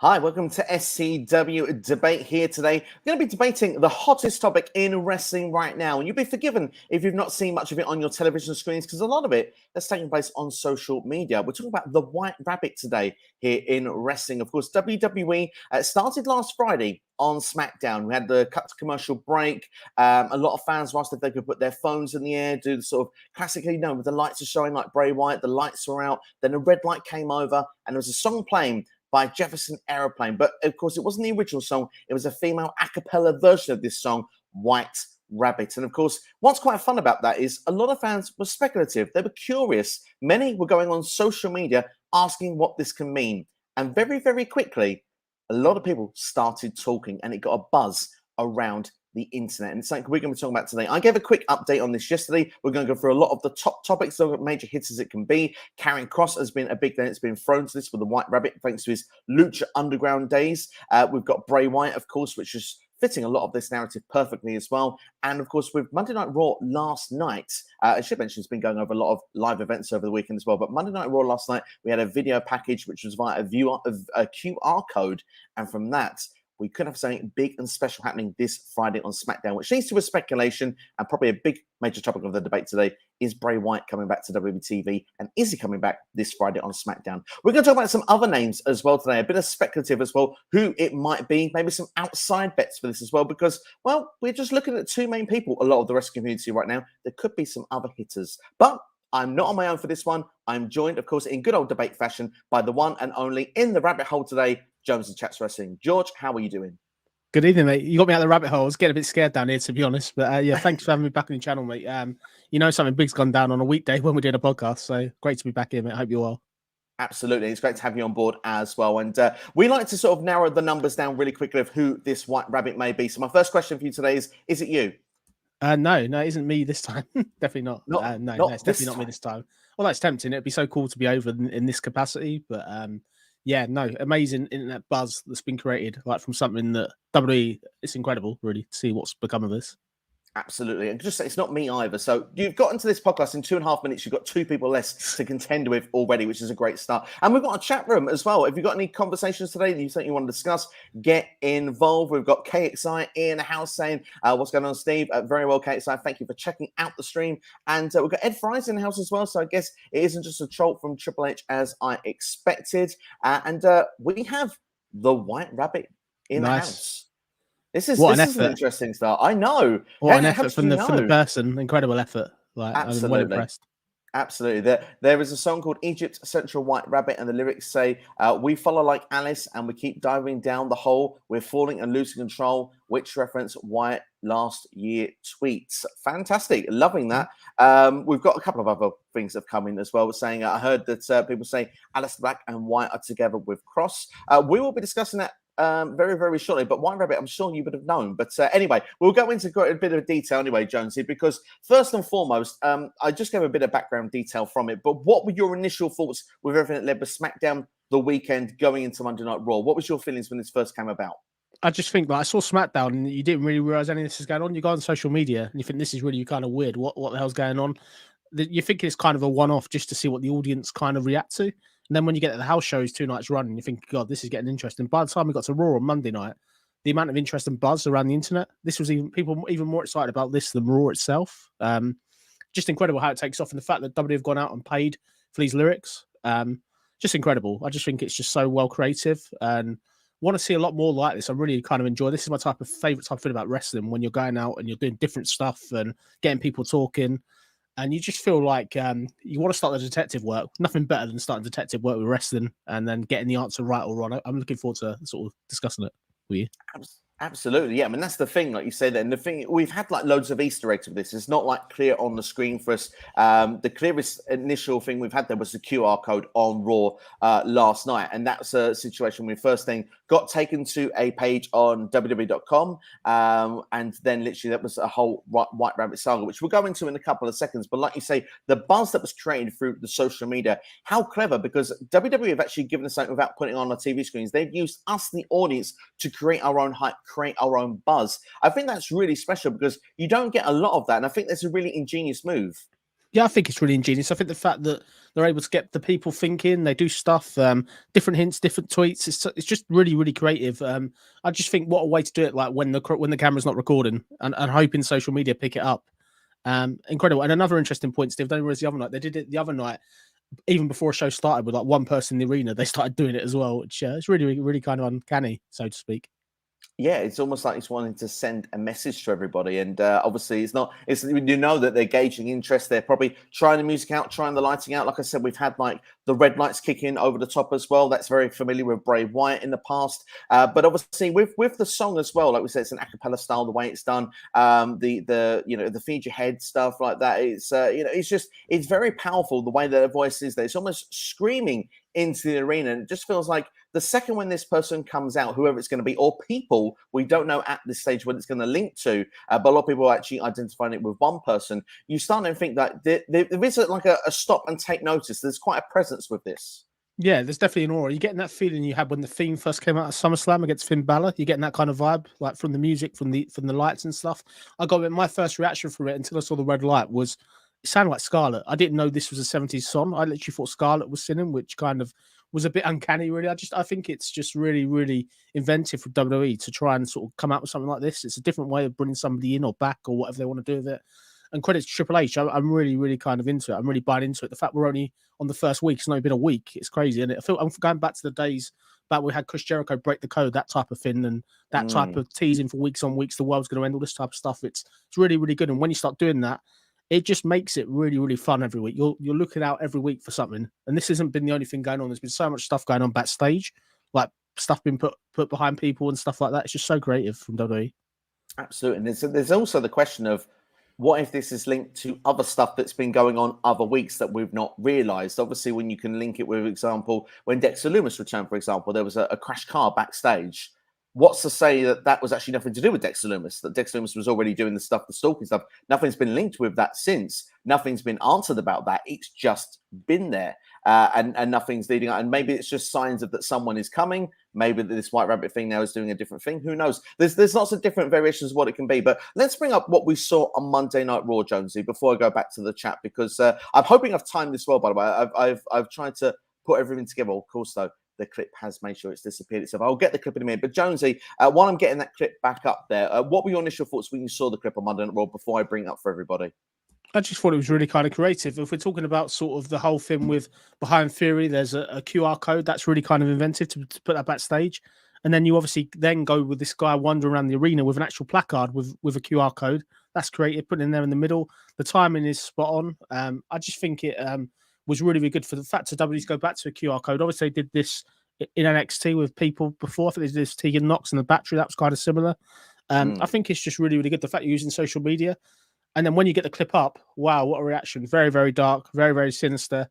Hi, welcome to SCW Debate here today. We're going to be debating the hottest topic in wrestling right now. And you'll be forgiven if you've not seen much of it on your television screens because a lot of it that's taking place on social media. We're talking about the White Rabbit today here in wrestling. Of course, WWE started last Friday on SmackDown. We had the cut to commercial break. A lot of fans were asked if they could put their phones in the air, do the sort of classically known with the lights are showing like Bray Wyatt, the lights were out, then a red light came over and there was a song playing by Jefferson Aeroplane. But of course, it wasn't the original song. It was a female a cappella version of this song, White Rabbit. And of course, what's quite fun about that is a lot of fans were speculative. They were curious. Many were going on social media asking what this can mean. And very, very quickly, a lot of people started talking and it got a buzz around the internet. And it's something we're going to be talking about today. I gave a quick update on this yesterday. We're going to go through a lot of the top topics, so major hits as it can be. Karrion Kross has been a big thing. It's been thrown to this with the White Rabbit thanks to his Lucha Underground days. We've got Bray Wyatt, of course, which is fitting a lot of this narrative perfectly as well. And of course, with Monday Night Raw last night, I should mention it's been going over a lot of live events over the weekend as well. But Monday Night Raw last night, we had a video package, which was via a QR code. And from that, we could have something big and special happening this Friday on SmackDown, which leads to a speculation and probably a big major topic of the debate today. Is Bray Wyatt coming back to WWE? And is he coming back this Friday on SmackDown? We're going to talk about some other names as well today, a bit of speculative as well, who it might be, maybe some outside bets for this as well, because, well, we're just looking at two main people, a lot of the wrestling community right now. There could be some other hitters. But I'm not on my own for this one. I'm joined, of course, in good old debate fashion by the one and only in the rabbit hole today, Jonesy Chats Wrestling. George, how are you doing? Good evening, mate. You got me out of the rabbit hole. I was getting a bit scared down here, to be honest. But yeah, thanks for having me back on your channel, mate. You know, something big's gone down on a weekday when we did a podcast. So great to be back here, mate. I hope you're well. Absolutely. It's great to have you on board as well. And we like to sort of narrow the numbers down really quickly of who this White Rabbit may be. So my first question for you today is it you? No, it isn't me this time. Definitely not. No, it's definitely not me this time. Well, that's tempting. It'd be so cool to be over in this capacity. But yeah, no, amazing internet buzz that's been created, like from something that WWE, it's incredible, really, to see what's become of this. Absolutely. And just say it's not me either. So you've got into this podcast in 2.5 minutes. You've got two people less to contend with already, which is a great start. And we've got a chat room as well. If you've got any conversations today that you think you want to discuss, get involved. We've got KXI in the house saying, what's going on, Steve? Very well, KXI. Thank you for checking out the stream. And we've got Ed Fry's in the house as well. So I guess it isn't just a troll from Triple H as I expected. And we have the White Rabbit in the house. This is an interesting start. I know. What an effort from the person. Incredible effort. Like, absolutely. I'm well impressed. Absolutely. There is a song called Egypt Central White Rabbit, and the lyrics say, we follow like Alice and we keep diving down the hole. We're falling and losing control, which reference Wyatt last year tweets. Fantastic. Loving that. We've got a couple of other things that have come in as well, saying, I heard that people say Alice Black and Wyatt are together with Kross. We will be discussing that very, very shortly. But White Rabbit, I'm sure you would have known. But anyway, we'll go into a bit of detail anyway, Jonesy, because first and foremost, I just gave a bit of background detail from it. But what were your initial thoughts with everything that led to SmackDown the weekend going into Monday Night Raw? What was your feelings when this first came about? I just think I saw SmackDown and you didn't really realize any of this is going on. You go on social media and you think this is really kind of weird. What the hell's going on? You think it's kind of a one-off just to see what the audience kind of react to. And then when you get to the house shows 2 nights running, you think, God, this is getting interesting. By the time we got to Raw on Monday night, the amount of interest and buzz around the internet, this was people even more excited about this than Raw itself. Just incredible how it takes off. And the fact that WWE have gone out and paid for these lyrics, just incredible. I just think it's just so well creative and want to see a lot more like this. I really kind of enjoy this. Is my favorite type of thing about wrestling, when you're going out and you're doing different stuff and getting people talking. And you just feel like you want to start the detective work. Nothing better than starting detective work with wrestling and then getting the answer right or wrong. I'm looking forward to sort of discussing it with you. Absolutely, yeah. I mean, that's the thing, like you say there. And the thing, we've had like loads of Easter eggs with this. It's not like clear on the screen for us. The clearest initial thing we've had there was the QR code on Raw last night. And that's a situation we first thing got taken to a page on WWE.com. And then literally that was a whole White Rabbit saga, which we'll go into in a couple of seconds. But like you say, the buzz that was created through the social media, how clever, because WWE have actually given us something without putting it on our TV screens. They've used us, the audience, to create our own hype, create our own buzz. I think that's really special because you don't get a lot of that. And I think that's a really ingenious move. Yeah, I think it's really ingenious. I think the fact that they're able to get the people thinking, they do stuff, different hints, different tweets. It's just really, really creative. I just think what a way to do it, like when the camera's not recording, and hoping social media pick it up. Incredible. And another interesting point, Steve, don't realize the other night they did it the other night, even before a show started, with like one person in the arena. They started doing it as well, which it's really, really, really kind of uncanny, so to speak. Yeah, it's almost like it's wanting to send a message to everybody, and obviously, it's not. It's you know that they're gauging interest. They're probably trying the music out, trying the lighting out. Like I said, we've had like the red lights kick in over the top as well. That's very familiar with Bray Wyatt in the past. But obviously, with the song as well, like we said, it's an a cappella style the way it's done. The feed your head stuff like that. It's it's very powerful the way that their voice is there. It's almost screaming into the arena, and it just feels like the second when this person comes out, whoever it's going to be, or people, we don't know at this stage what it's going to link to, but a lot of people are actually identifying it with one person. You start to think that there is like a stop and take notice. There's quite a presence with this. Yeah, there's definitely an aura. You're getting that feeling you had when the theme first came out at SummerSlam against Finn Balor. You're getting that kind of vibe, like from the music, from the lights and stuff. I got it. My first reaction from it until I saw the red light was it sounded like Scarlett. I didn't know this was a 70s song. I literally thought Scarlett was singing, which kind of was a bit uncanny, really. I think it's just really, really inventive for WWE to try and sort of come out with something like this. It's a different way of bringing somebody in or back or whatever they want to do with it. And credits to Triple H. I'm really, really kind of into it. I'm really buying into it. The fact we're only on the first week, it's not been a week. It's crazy. And I feel I'm going back to the days back we had Chris Jericho break the code, that type of thing, and that type of teasing for weeks on weeks. The world's going to end, all this type of stuff. It's really, really good. And when you start doing that, it just makes it really, really fun every week. You're looking out every week for something. And this hasn't been the only thing going on. There's been so much stuff going on backstage, like stuff being put behind people and stuff like that. It's just so creative from WWE. Absolutely. And there's also the question of what if this is linked to other stuff that's been going on other weeks that we've not realized? Obviously, when you can link it with, example, when Dexter Lumis returned, for example, there was a crash car backstage. What's to say that that was actually nothing to do with Dexter Lumis? That Dexter Lumis was already doing the stuff, the stalking stuff. Nothing's been linked with that since. Nothing's been answered about that. It's just been there, and nothing's leading up. And maybe it's just signs of that someone is coming. Maybe this White Rabbit thing now is doing a different thing. Who knows? There's lots of different variations of what it can be. But let's bring up what we saw on Monday Night Raw, Jonesy, before I go back to the chat, because I'm hoping I've timed this well. By the way, I've tried to put everything together. Of course, though, the clip has made sure it's disappeared itself. I'll get the clip in a minute. But Jonesy, while I'm getting that clip back up there, what were your initial thoughts when you saw the clip on Monday Night Raw before I bring it up for everybody? I just thought it was really kind of creative. If we're talking about sort of the whole thing with Behind Theory, there's a QR code that's really kind of inventive to put that backstage. And then you obviously then go with this guy wandering around the arena with an actual placard with a QR code. That's creative, putting in there in the middle. The timing is spot on. I just think it was really, really good for the fact that WWE's go back to a QR code. Obviously, they did this in NXT with people before. I think they did this Tegan Knox and the Battery. That was kind of similar. I think it's just really, really good. The fact you're using social media. And then when you get the clip up, wow, what a reaction. Very, very dark, very, very sinister.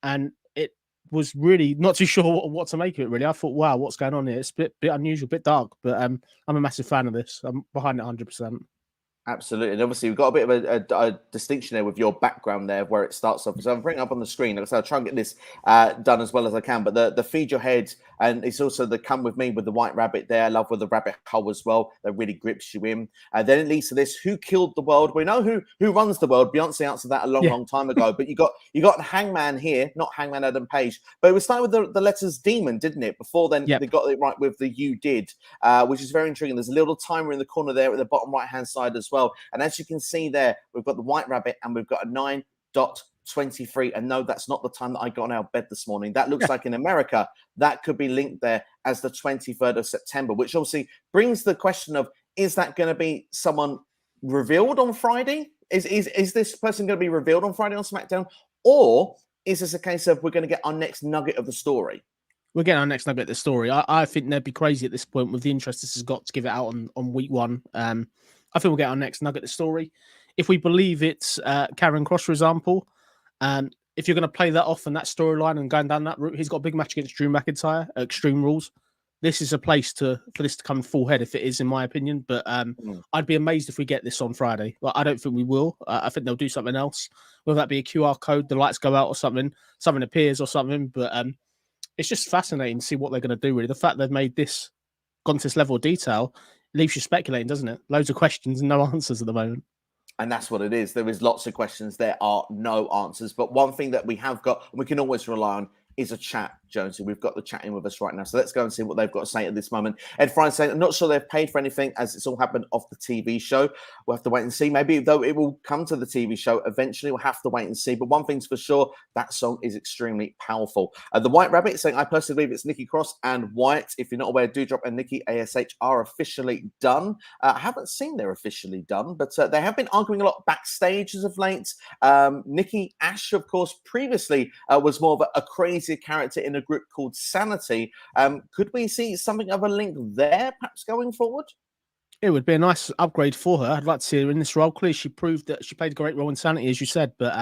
And it was really not too sure what to make of it, really. I thought, wow, what's going on here? It's a bit unusual, a bit dark, but I'm a massive fan of this. I'm behind it 100%. Absolutely. And obviously, we've got a bit of a distinction there with your background there where it starts off. So I'm bringing up on the screen. Like I said, I'll try and get this done as well as I can. But the feed your head, and it's also the come with me with the White Rabbit there. I love with the rabbit hole as well. That really grips you in. Then it leads to this: who killed the world? We know who runs the world. Beyonce answered that a long time ago. But you got Hangman here, not Hangman Adam Page. But it was starting with the letters demon, didn't it? Before then, they got it right with the you did, which is very intriguing. There's a little timer in the corner there at the bottom right hand side as well. And as you can see there, we've got the White Rabbit and we've got a 9.23. And no, that's not the time that I got out of bed this morning. That looks like in America, that could be linked there as the 23rd of September, which obviously brings the question of, is that going to be someone revealed on Friday? Is this person going to be revealed on Friday on SmackDown? Or is this a case of we're going to get our next nugget of the story? We're getting our next nugget of the story. I think they'd be crazy at this point with the interest this has got to give it out on week one. I think we'll get our next nugget of the story. If we believe it's Karrion Kross, for example, if you're going to play that off and that storyline and going down that route, he's got a big match against Drew McIntyre at Extreme Rules. This is a place for this to come full head, if it is, in my opinion. But I'd be amazed if we get this on Friday. But I don't think we will. I think they'll do something else, whether that be a QR code, the lights go out or something appears or something. But it's just fascinating to see what they're going to do, really. The fact they've made this, gone to this level of detail, leaves you speculating, doesn't it? Loads of questions and no answers at the moment. And that's what it is. There is lots of questions. There are no answers. But one thing that we have got, and we can always rely on, is a chat, Jonesy. We've got the chat in with us right now. So let's go and see what they've got to say at this moment. Ed Fry saying, I'm not sure they've paid for anything as it's all happened off the TV show. We'll have to wait and see. Maybe, though, it will come to the TV show eventually. We'll have to wait and see. But one thing's for sure, that song is extremely powerful. The White Rabbit saying, I personally believe it's Nikki Cross and Wyatt. If you're not aware, Doudrop and Nikki ASH are officially done. I haven't seen they're officially done, but they have been arguing a lot backstage as of late. Nikki Ash, of course, previously was more of a crazy character in a group called Sanity. Could we see something of a link there, perhaps going forward? It would be a nice upgrade for her. I'd like to see her in this role. Clearly, she proved that she played a great role in Sanity, as you said. But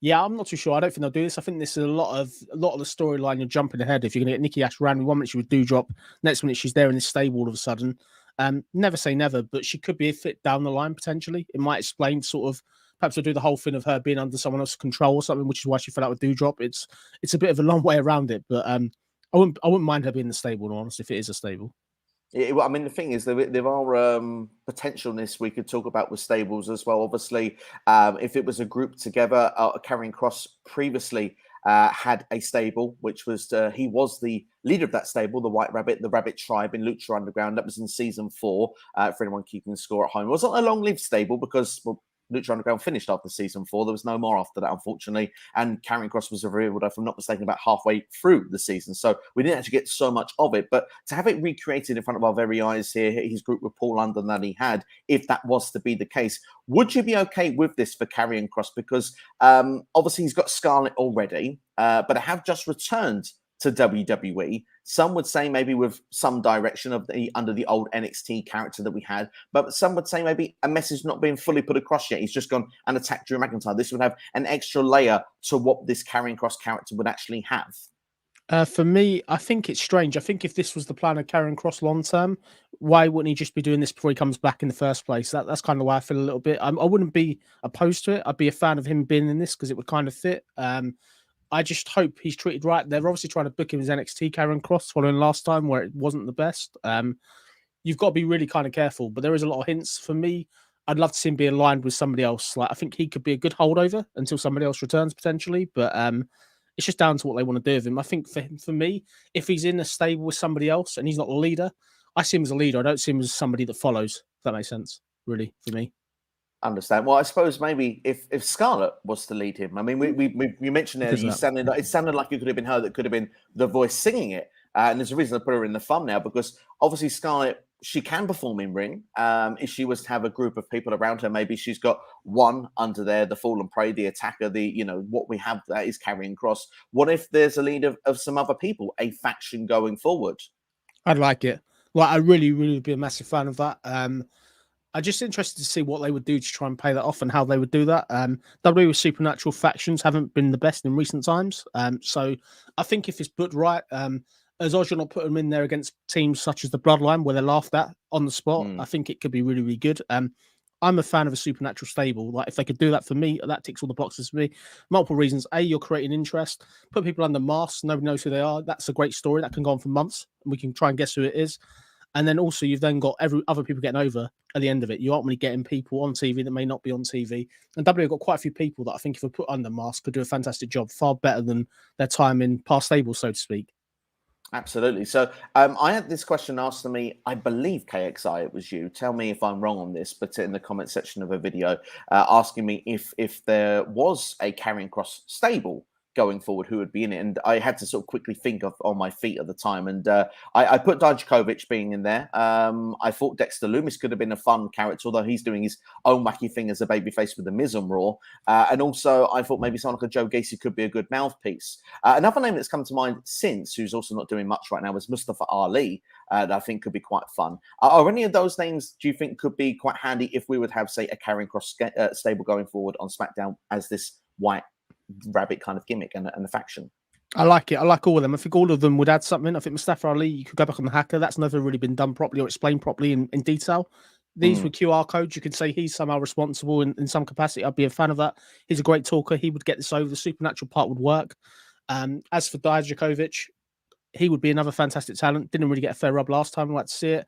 yeah, I'm not too sure. I don't think they'll do this. I think this is a lot of the storyline. You're jumping ahead. If you're going to get Nikki Ash randomly, 1 minute she would Doudrop, next minute she's there in this stable all of a sudden. Never say never, but she could be a fit down the line potentially. It might explain sort of. Perhaps we'll do the whole thing of her being under someone else's control or something, which is why she fell out with Doudrop. It's a bit of a long way around it, but I wouldn't mind her being in the stable, honestly, if it is a stable. Yeah, well, I mean, the thing is, there are potentialness we could talk about with stables as well. Obviously, if it was a group together, Karrion Kross previously had a stable, which was he was the leader of that stable, the White Rabbit, the Rabbit Tribe in Lucha Underground. That was in season 4. For anyone keeping score at home, it wasn't a long-lived stable because Lucha Underground finished after season 4. There was no more after that, unfortunately. And Karrion Kross was revealed, if I'm not mistaken, about halfway through the season. So we didn't actually get so much of it. But to have it recreated in front of our very eyes here, his group with Paul London that he had, if that was to be the case, would you be okay with this for Karrion Kross? Because obviously he's got Scarlett already, but I have just returned to WWE. Some would say maybe with some direction of under the old NXT character that we had, but some would say maybe a message not being fully put across yet. He's just gone and attacked Drew McIntyre. This would have an extra layer to what this Karrion Kross character would actually have. For me, I think it's strange. I think if this was the plan of Karrion Kross long term, why wouldn't he just be doing this before he comes back in the first place? That's kind of why I feel a little bit. I wouldn't be opposed to it. I'd be a fan of him being in this because it would kind of fit. I just hope he's treated right. They're obviously trying to book him as NXT Karrion Kross following last time where it wasn't the best. You've got to be really kind of careful, but there is a lot of hints. For me, I'd love to see him be aligned with somebody else. Like I think he could be a good holdover until somebody else returns potentially, but it's just down to what they want to do with him. I think for me, if he's in a stable with somebody else and he's not the leader, I see him as a leader. I don't see him as somebody that follows. If that makes sense, really, for me. Understand. Well, I suppose maybe if Scarlett was to lead him, I mean, we mentioned there, it sounded like it could have been her that could have been the voice singing it, and there's a reason I put her in the thumbnail because obviously Scarlett, she can perform in ring. If she was to have a group of people around her, maybe she's got one under there, the fallen prey, the attacker, what we have that is Karrion Kross. What if there's a lead of some other people, a faction going forward? I'd like it. Well, I really would be a massive fan of that. I'm just interested to see what they would do to try and pay that off and how they would do that. WWE Supernatural factions haven't been the best in recent times. So I think if it's put right, as long as you're not putting them in there against teams such as the Bloodline where they're laughed at on the spot, I think it could be really, really good. I'm a fan of a Supernatural stable. Like if they could do that for me, that ticks all the boxes for me. Multiple reasons. A, you're creating interest. Put people under masks. Nobody knows who they are. That's a great story. That can go on for months. And we can try and guess who it is. And then also you've then got other people getting over at the end of it. You aren't really getting people on TV that may not be on TV. And WWE have got quite a few people that I think if we put under mask could do a fantastic job, far better than their time in past stables, so to speak. Absolutely. So I had this question asked to me, I believe KXI, it was you. Tell me if I'm wrong on this, but in the comment section of a video asking me if there was a Karrion Kross stable going forward, who would be in it. And I had to sort of quickly think of on my feet at the time. And I put Dijakovic being in there. I thought Dexter Lumis could have been a fun character, although he's doing his own wacky thing as a babyface with the Miz on Raw. And also I thought maybe someone like a Joe Gacy could be a good mouthpiece. Another name that's come to mind since, who's also not doing much right now, is Mustafa Ali, that I think could be quite fun. Are any of those names, do you think, could be quite handy if we would have, say, a Karrion Kross stable going forward on SmackDown as this White Rabbit kind of gimmick and the faction? I like it. I like all of them. I think all of them would add something. I think Mustafa Ali, you could go back on the hacker. That's never really been done properly or explained properly in detail. These with QR codes, you could say he's somehow responsible in some capacity. I'd be a fan of that. He's a great talker. He would get this over. The Supernatural part would work. As for Dijakovic, he would be another fantastic talent. Didn't really get a fair rub last time. I'd like to see it.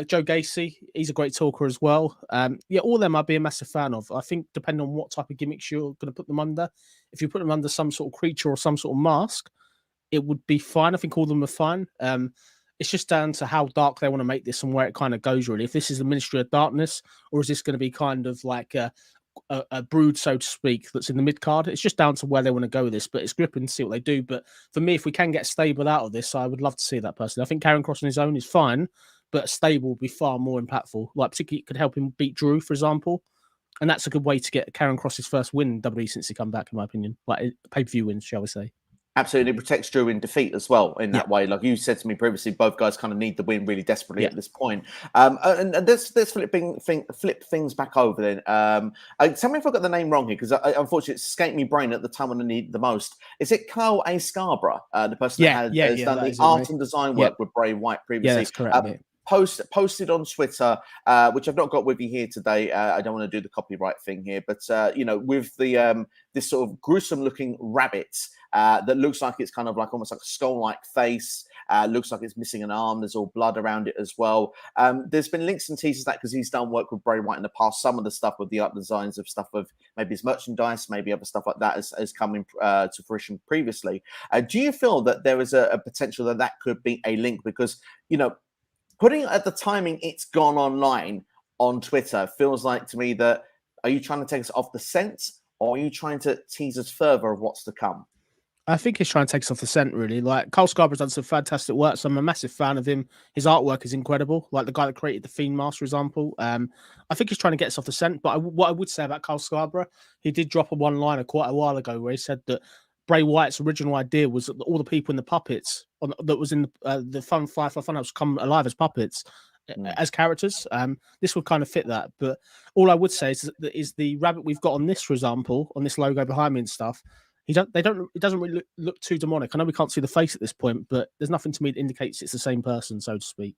Joe Gacy, he's a great talker as well. Yeah, all of them I'd be a massive fan of. I think depending on what type of gimmicks you're going to put them under, if you put them under some sort of creature or some sort of mask, it would be fine. I think all of them are fine. It's just down to how dark they want to make this and where it kind of goes, really. If this is the Ministry of Darkness, or is this going to be kind of like a brood, so to speak, that's in the mid card? It's just down to where they want to go with this, but it's gripping to see what they do. But for me, if we can get stable out of this, I would love to see that person. I think Karrion Kross on his own is fine, but stable would be far more impactful. Like, particularly, it could help him beat Drew, for example. And that's a good way to get Karrion Kross's first win in WWE since he come back, in my opinion. Like, pay-per-view wins, shall we say. Absolutely, it protects Drew in defeat as well in that way. Like you said to me previously, both guys kind of need the win really desperately at this point. And let's flip things back over then. Tell me if I got the name wrong here, because unfortunately it escaped me brain at the time when I need the most. Is it Kyle A. Scarborough, the person that has done the art and design work with Bray Wyatt previously? Yeah, that's correct. Posted on Twitter, which I've not got with you here today. I don't want to do the copyright thing here, but with the this sort of gruesome looking rabbit that looks like it's kind of like almost like a skull-like face. Looks like it's missing an arm. There's all blood around it as well. There's been links and teases that because he's done work with Bray Wyatt in the past. Some of the stuff with the art designs of stuff with maybe his merchandise, maybe other stuff like that has come in to fruition previously. Do you feel that there is a potential that could be a link? Because putting it at the timing it's gone online on Twitter feels like to me that, are you trying to take us off the scent, or are you trying to tease us further of what's to come? I think he's trying to take us off the scent, really. Like, Kyle Scarborough's done some fantastic work, so I'm a massive fan of him. His artwork is incredible. Like the guy that created the Fiend mask, for example. I think he's trying to get us off the scent. But what I would say about Kyle Scarborough, he did drop a one-liner quite a while ago where he said that Bray Wyatt's original idea was that all the people in the puppets that was in the Firefly Funhouse come alive as puppets, as characters. This would kind of fit that. But all I would say is the rabbit we've got on this, for example, on this logo behind me and stuff, it doesn't really look too demonic. I know we can't see the face at this point, but there's nothing to me that indicates it's the same person, so to speak.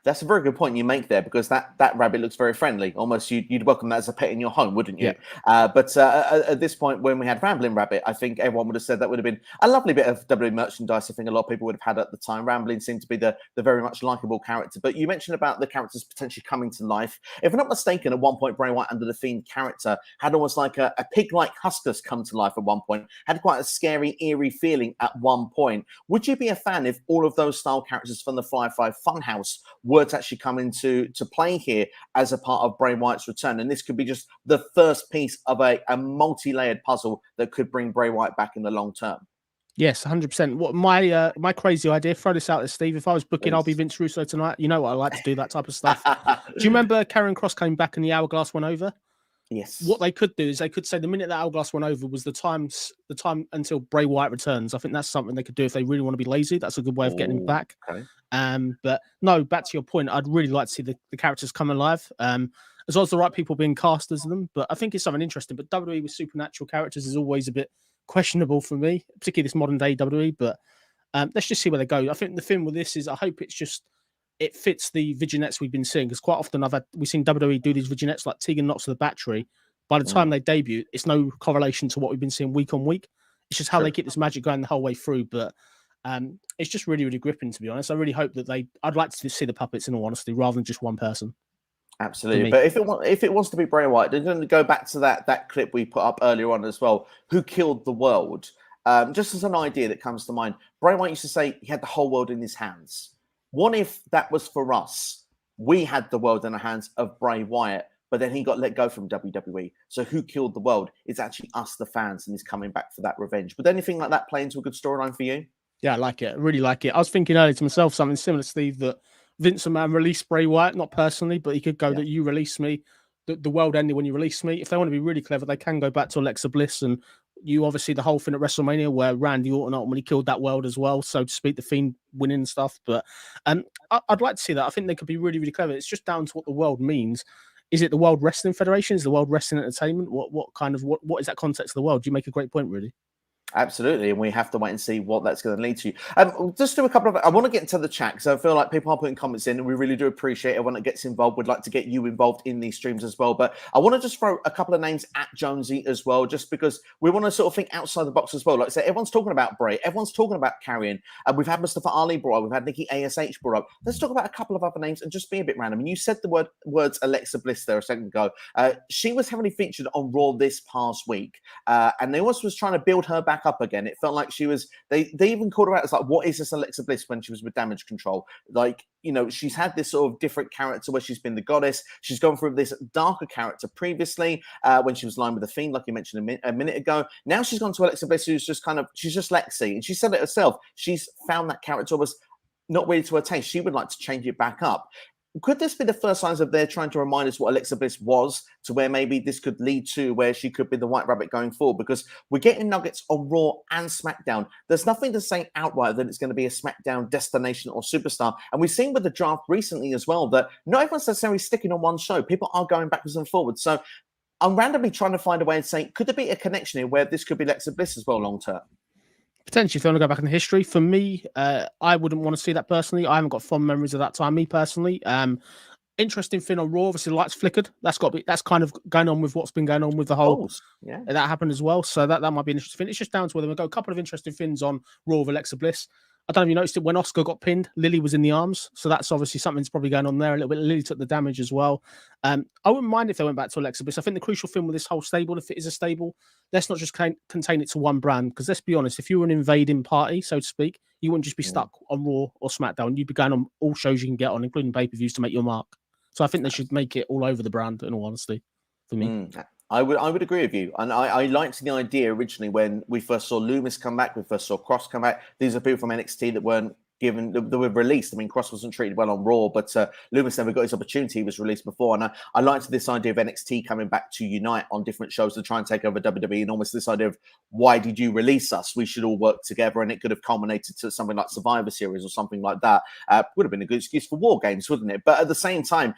That's a very good point you make there, because that rabbit looks very friendly. Almost you'd welcome that as a pet in your home, wouldn't you? Yeah. But at this point, when we had Rambling Rabbit, I think everyone would have said that would have been a lovely bit of WWE merchandise. I think a lot of people would have had at the time. Rambling seemed to be the very much likable character. But you mentioned about the characters potentially coming to life. If I'm not mistaken, at one point, Bray Wyatt under the Fiend character had almost like a pig-like Huskus come to life at one point. Had quite a scary, eerie feeling at one point. Would you be a fan if all of those style characters from the Firefly Funhouse were to actually come into play here as a part of Bray Wyatt's return? And this could be just the first piece of a multi-layered puzzle that could bring Bray Wyatt back in the long term. Yes, 100%. What my crazy idea, throw this out there, Steve. If I was booking, I'll be Vince Russo tonight. You know what I like to do, that type of stuff. Do you remember Karrion Kross came back and the hourglass went over? Yes. What they could do is they could say the minute that hourglass went over was the time until Bray Wyatt returns. I think that's something they could do if they really want to be lazy. That's a good way of getting him back. Okay. But no, back to your point, I'd really like to see the characters come alive, as well as the right people being cast as them. But I think it's something interesting. But WWE with supernatural characters is always a bit questionable for me, particularly this modern day WWE. But let's just see where they go. I think the thing with this is I hope it fits the vignettes we've been seeing, because quite often we've seen WWE do these vignettes like Tegan Knox to the Battery. By the time they debut, it's no correlation to what we've been seeing week on week. It's just how they keep this magic going the whole way through. But it's just really, really gripping, to be honest. I really hope that I'd like to see the puppets, in all honesty, rather than just one person. Absolutely. But if it wants to be Bray Wyatt, they're going to go back to that clip we put up earlier on as well. Who killed the world? Just as an idea that comes to mind, Bray Wyatt used to say he had the whole world in his hands. What if that was for us? We had the world in our hands of Bray Wyatt, but then he got let go from WWE. So who killed the world? It's actually us, the fans, and he's coming back for that revenge. Would anything like that play into a good storyline for you? Yeah, I like it. I really like it. I was thinking earlier to myself something similar, Steve, that Vince McMahon released Bray Wyatt, not personally, but he could go that you released me. The world ended when you released me. If they want to be really clever, they can go back to Alexa Bliss, and you obviously the whole thing at WrestleMania where Randy Orton ultimately killed that world as well, so to speak, the Fiend winning and stuff. But I'd like to see that. I think they could be really, really clever. It's just down to what the world means. Is it the World Wrestling Federation? Is it the World Wrestling Entertainment? What is that context of the world? You make a great point, really. Absolutely, and we have to wait and see what that's going to lead to. Just do a couple of. I want to get into the chat because I feel like people are putting comments in, and we really do appreciate everyone that gets involved. We'd like to get you involved in these streams as well. But I want to just throw a couple of names at Jonesy as well, just because we want to sort of think outside the box as well. Like I said, everyone's talking about Bray, everyone's talking about Karrion, and we've had Mustafa Ali brought up, we've had Nikki ASH brought up. Let's talk about a couple of other names and just be a bit random. And you said the words Alexa Bliss there a second ago. She was heavily featured on Raw this past week, and they also was trying to build her back up again. It felt like she was, they even called her out as like, what is this Alexa Bliss when she was with Damage Control? Like, you know, she's had this sort of different character where she's been the goddess. She's gone through this darker character previously when she was lying with the Fiend, like you mentioned a minute ago. Now she's gone to Alexa Bliss, who's just kind of, she's just Lexi. And she said it herself. She's found that character was not really to her taste. She would like to change it back up. Could this be the first signs of they're trying to remind us what Alexa Bliss was, to where maybe this could lead to where she could be the White Rabbit going forward? Because we're getting nuggets on Raw and SmackDown. There's nothing to say outright that it's going to be a SmackDown destination or superstar. And we've seen with the draft recently as well that not everyone's necessarily sticking on one show. People are going backwards and forwards. So I'm randomly trying to find a way and say, could there be a connection here where this could be Alexa Bliss as well long term? Potentially, if you want to go back in the history, for me, I wouldn't want to see that personally. I haven't got fond memories of that time. Me personally, interesting thing on Raw. Obviously, the lights flickered. That's kind of going on with what's been going on with the whole. Yeah, that happened as well. So that might be an interesting thing. It's just down to whether we go a couple of interesting things on Raw with Alexa Bliss. I don't know if you noticed it when Oscar got pinned, Lily was in the arms. So that's obviously something's probably going on there a little bit. Lily took the damage as well. I wouldn't mind if they went back to Alexa Bliss. I think the crucial thing with this whole stable, if it is a stable, let's not just contain it to one brand. Because let's be honest, if you were an invading party, so to speak, you wouldn't just be stuck on Raw or SmackDown. You'd be going on all shows you can get on, including pay-per-views, to make your mark. So I think they should make it all over the brand, in all honesty, for me. I would agree with you. And I liked the idea originally when we first saw Loomis come back, we first saw Kross come back. These are people from NXT that weren't given, that were released. I mean, Kross wasn't treated well on Raw, but Loomis never got his opportunity. He was released before. And I liked this idea of NXT coming back to unite on different shows to try and take over WWE, and almost this idea of, why did you release us? We should all work together. And it could have culminated to something like Survivor Series or something like that. Would have been a good excuse for War Games, wouldn't it? But at the same time,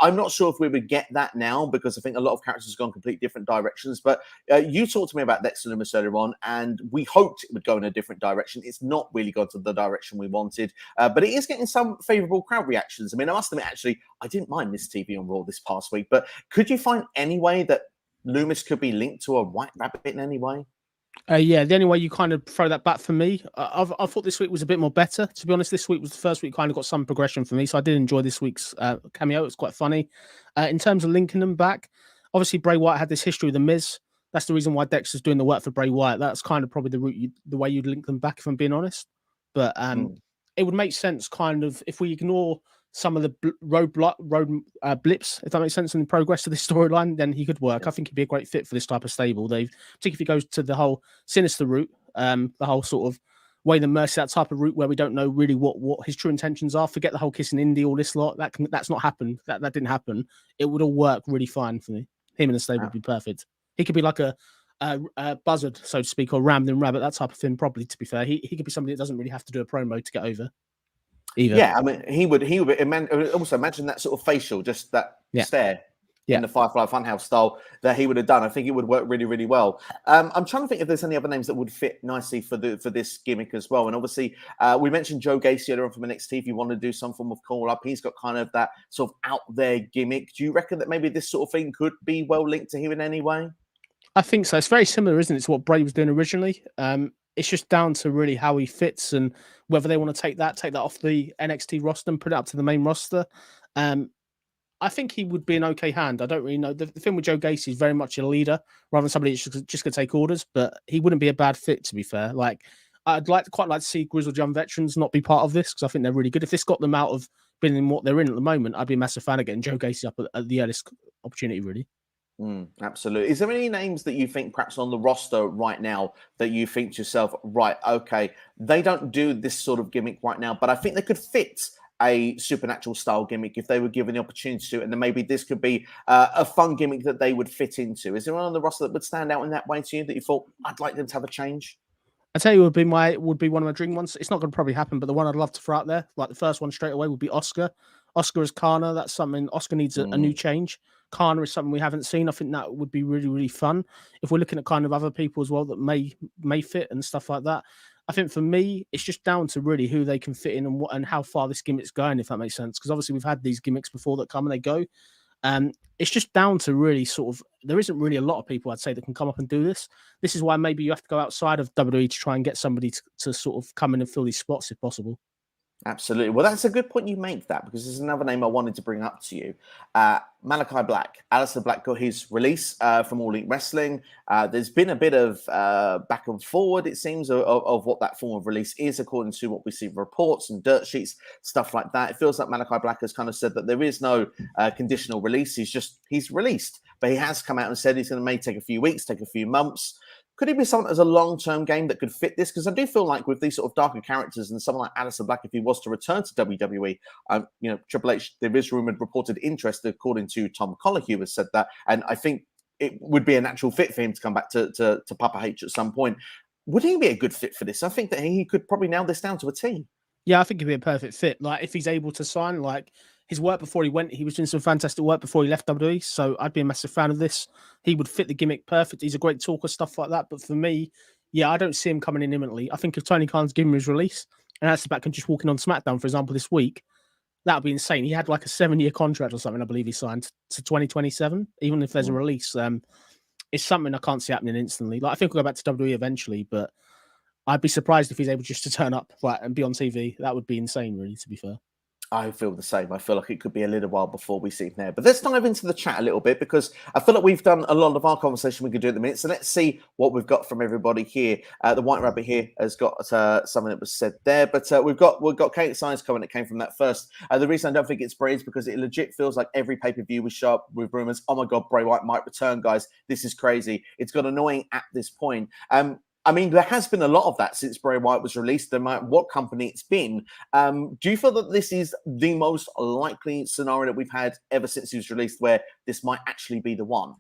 I'm not sure if we would get that now, because I think a lot of characters have gone completely different directions. But you talked to me about Dexter Lumis earlier on, and we hoped it would go in a different direction. It's not really gone to the direction we wanted, but it is getting some favourable crowd reactions. I mean, I must admit, actually, I didn't mind Miss TV on Raw this past week, but could you find any way that Lumis could be linked to a White Rabbit in any way? Yeah, the only way you kind of throw that back for me, I thought this week was a bit more better. To be honest, this week was the first week kind of got some progression for me, so I did enjoy this week's cameo. It was quite funny. In terms of linking them back, obviously Bray Wyatt had this history with The Miz. That's the reason why Dexter's doing the work for Bray Wyatt. That's kind of probably the way you'd link them back, if I'm being honest. But it would make sense kind of if we ignore some of the road blips, if that makes sense, in the progress of this storyline, then he could work. I think he'd be a great fit for this type of stable. Particularly if he goes to the whole sinister route, the whole sort of Wayne and Mercy, that type of route where we don't know really what his true intentions are. Forget the whole kissing Indy, all this lot. That's not happened. That didn't happen. It would all work really fine for me. Him in the stable would be perfect. He could be like a buzzard, so to speak, or rammed and rabbit, that type of thing. Probably, to be fair, he could be somebody that doesn't really have to do a promo to get over. Either. Yeah, I mean, he would also imagine that sort of facial, just that stare in the Firefly Funhouse style that he would have done. I think it would work really, really well. I'm trying to think if there's any other names that would fit nicely for this gimmick as well. And obviously, we mentioned Joe Gacy earlier on from NXT. If you want to do some form of call up, he's got kind of that sort of out there gimmick. Do you reckon that maybe this sort of thing could be well linked to him in any way? I think so. It's very similar, isn't it, to what Bray was doing originally? It's just down to really how he fits and whether they want to take that off the NXT roster and put it up to the main roster. I think he would be an okay hand. I don't really know. The thing with Joe Gacy is very much a leader rather than somebody that's just going to take orders, but he wouldn't be a bad fit, to be fair. Like, I'd quite like to see Grizzled Young Veterans not be part of this, because I think they're really good. If this got them out of being in what they're in at the moment, I'd be a massive fan of getting Joe Gacy up at the earliest opportunity, really. Absolutely. Is there any names that you think perhaps on the roster right now that you think to yourself, right, okay, they don't do this sort of gimmick right now, but I think they could fit a supernatural style gimmick if they were given the opportunity to, and then maybe this could be a fun gimmick that they would fit into? Is there one on the roster that would stand out in that way to you that you thought, I'd like them to have a change? I tell you, would be one of my dream ones. It's not going to probably happen, but the one I'd love to throw out there, like the first one straight away, would be Oscar. Oscar as Kana, that's something Oscar needs a new change. Kana is something we haven't seen. I think that would be really, really fun. If we're looking at kind of other people as well that may fit and stuff like that. I think for me, it's just down to really who they can fit in and what and how far this gimmick's going, if that makes sense. Because obviously we've had these gimmicks before that come and they go. It's just down to really sort of, there isn't really a lot of people I'd say that can come up and do this. This is why maybe you have to go outside of WWE to try and get somebody to sort of come in and fill these spots if possible. Absolutely. Well, that's a good point you make that, because there's another name I wanted to bring up to you. Malachi Black. Aleister Black got his release from All Elite Wrestling. There's been a bit of back and forward, it seems, of what that form of release is, according to what we see reports and dirt sheets, stuff like that. It feels like Malachi Black has kind of said that there is no conditional release. He's released, but he has come out and said he's going to may take a few weeks, take a few months. Could it be something as a long-term game that could fit this? Because I do feel like with these sort of darker characters and someone like Aleister Black, if he was to return to WWE, Triple H, there is rumored reported interest, according to Tom Colohue has said that, and I think it would be a natural fit for him to come back to Papa H at some point. Would he be a good fit for this? I think that he could probably nail this down to a T. Yeah, I think he'd be a perfect fit. Like if he's able to sign, like his work before he went, he was doing some fantastic work before he left WWE. So I'd be a massive fan of this. He would fit the gimmick perfect. He's a great talker, stuff like that. But for me, yeah, I don't see him coming in imminently. I think if Tony Khan's given him his release and Aleister Black can just walk in on SmackDown, for example, this week, that would be insane. He had like a 7-year contract or something, I believe he signed to 2027, even if there's a release. It's something I can't see happening instantly. Like I think we'll go back to WWE eventually, but I'd be surprised if he's able just to turn up and be on TV. That would be insane, really, to be fair. I feel the same. I feel like it could be a little while before we see him there. But let's dive into the chat a little bit, because I feel like we've done a lot of our conversation we could do at the minute. So let's see what we've got from everybody here. The White Rabbit here has got something that was said there. But we've got Kate Science comment that came from that first. The reason I don't think it's Bray is because it legit feels like every pay-per-view we show up with rumors. Oh my God, Bray Wyatt might return, guys. This is crazy. It's got annoying at this point. I mean, there has been a lot of that since Bray Wyatt was released, no matter what company it's been. Do you feel that this is the most likely scenario that we've had ever since he was released, where this might actually be the one?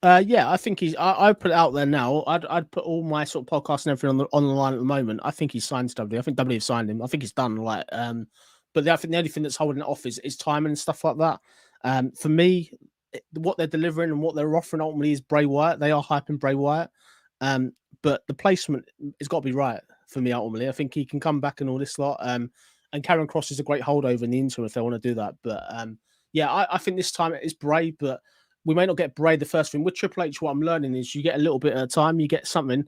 Yeah, I think I put it out there now. I'd put all my sort of podcasts and everything on the line at the moment. I think he's signed to WWE. I think WWE have signed him. I think he's done. But I think the only thing that's holding it off is timing and stuff like that. For me, what they're delivering and what they're offering ultimately is Bray Wyatt. They are hyping Bray Wyatt. But the placement has got to be right for me ultimately. I think he can come back and all this lot. And Karrion Kross is a great holdover in the interim if they want to do that. But yeah, I think this time it is Bray, but we may not get Bray the first thing. With Triple H, what I'm learning is you get a little bit at a time. You get something.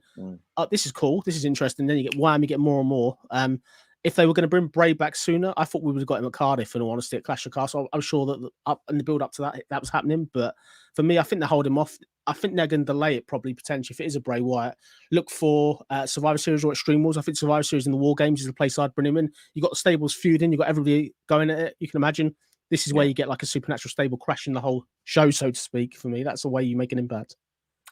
This is cool. This is interesting. Then you get wham, you get more and more. If they were going to bring Bray back sooner, I thought we would have got him at Cardiff, in all honesty, at Clash of Castle. I'm sure that up in the build up to that was happening. But for me, I think they hold him off. I think they're going to delay it probably potentially. If it is a Bray Wyatt, look for Survivor Series or Extreme Rules. I think Survivor Series in the War Games is the place I'd bring him in. You got the stables feuding, you got everybody going at it. You can imagine this is where you get like a supernatural stable crashing the whole show, so to speak. For me, that's the way you make an impact.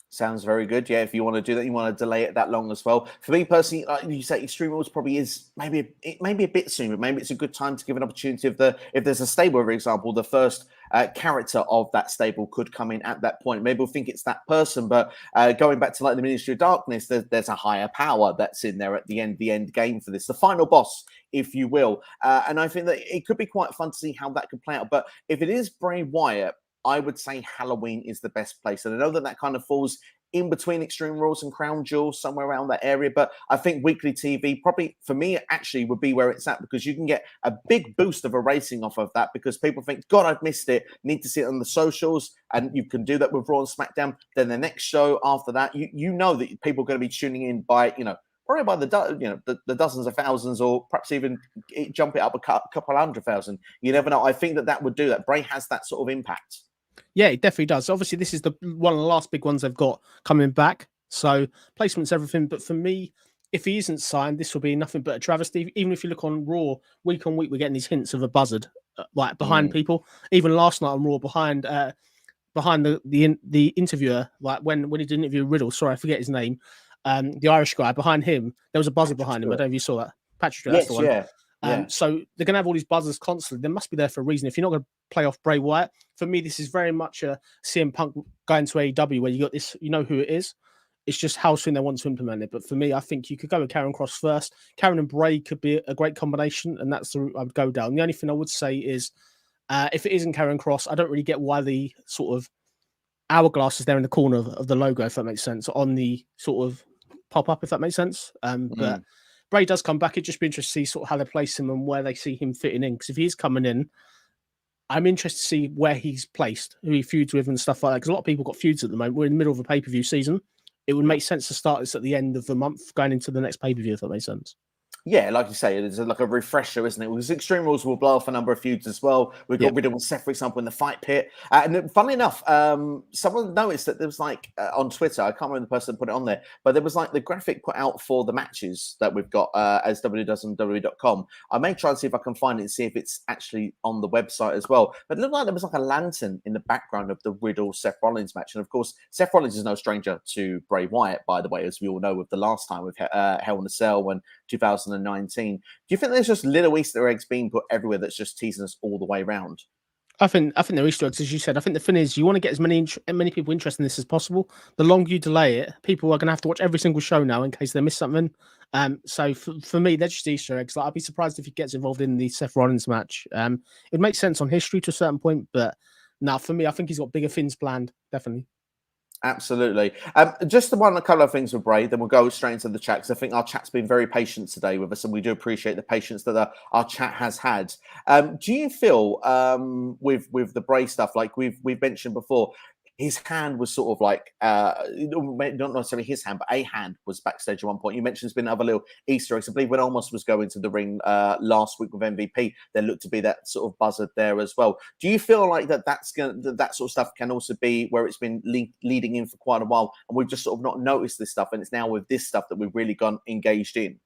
Sounds very good. Yeah, if you want to do that, you want to delay it that long as well. For me personally, like you say, Extreme Rules probably is maybe a bit soon, but maybe it's a good time to give an opportunity. If there's a stable, for example, the first character of that stable could come in at that point. Maybe we'll think it's that person, but going back to like the Ministry of Darkness, there's a higher power that's in there at the end game for this, the final boss, if you will. And I think that it could be quite fun to see how that could play out. But if it is Bray Wyatt, I would say Halloween is the best place. And I know that kind of falls in between Extreme Rules and Crown Jewel, somewhere around that area. But I think weekly TV probably, for me, actually would be where it's at, because you can get a big boost of a racing off of that, because people think, God, I've missed it. Need to see it on the socials. And you can do that with Raw and SmackDown. Then the next show after that, you know that people are going to be tuning in by, probably by the dozens of thousands, or perhaps even jump it up a couple 100,000. You never know. I think that would do that. Bray has that sort of impact. Yeah, it definitely does. Obviously, this is one of the last big ones they've got coming back. So placement's everything. But for me, if he isn't signed, this will be nothing but a travesty. Even if you look on Raw, week on week, we're getting these hints of a buzzard like behind people. Even last night on Raw, behind the interviewer, like when he did interview Riddle. Sorry, I forget his name. The Irish guy behind him, there was a buzzer behind him. I don't know if you saw that. Patrick Stewart, that's the one. Yeah. So they're going to have all these buzzers constantly. They must be there for a reason. If you're not going to play off Bray Wyatt, for me, this is very much a CM Punk going to AEW, where you got this, you know who it is. It's just how soon they want to implement it. But for me, I think you could go with Karrion Kross first. Karrion and Bray could be a great combination, and that's the route I would go down. The only thing I would say is If it isn't Karrion Kross, I don't really get why the sort of hourglass is there in the corner of the logo, if that makes sense, on the sort of pop up, if that makes sense. But Bray does come back. It'd just be interesting to see sort of how they place him and where they see him fitting in. Because if he's coming in, I'm interested to see where he's placed, who he feuds with, and stuff like that. Because a lot of people got feuds at the moment. We're in the middle of a pay-per-view season. It would make sense to start this at the end of the month, going into the next pay-per-view, if that makes sense. Yeah, like you say, it's like a refresher, isn't it? Because Extreme Rules will blow off a number of feuds as well. We got Riddle and Seth, for example, in the Fight Pit. And funnily enough, someone noticed that there was like on Twitter, I can't remember the person that put it on there, but there was like the graphic put out for the matches that we've got as WWE does on WWE.com. I may try and see if I can find it and see if it's actually on the website as well. But it looked like there was like a lantern in the background of the Riddle Seth Rollins match. And of course, Seth Rollins is no stranger to Bray Wyatt, by the way, as we all know, with the last time with Hell in a Cell and 2019. Do you think there's just little Easter eggs being put everywhere that's just teasing us all the way around? I think they're Easter eggs, as you said. I think the thing is, you want to get as many people interested in this as possible. The longer you delay it, people are going to have to watch every single show now in case they miss something. So for me, they're just Easter eggs. Like, I'd be surprised if he gets involved in the Seth Rollins match. It makes sense on history to a certain point, but now for me, I think he's got bigger things planned. Definitely. Absolutely. Just a couple of things with Bray, then we'll go straight into the chat, because I think our chat's been very patient today with us, and we do appreciate the patience that our chat has had. Do you feel with the Bray stuff, like we've mentioned before, his hand was sort of like, not necessarily his hand, but a hand was backstage at one point. You mentioned there's been other little Easter eggs. I believe when Almost was going to the ring last week with MVP, there looked to be that sort of buzzard there as well. Do you feel like that sort of stuff can also be where it's been leading in for quite a while, and we've just sort of not noticed this stuff, and it's now with this stuff that we've really gone engaged in?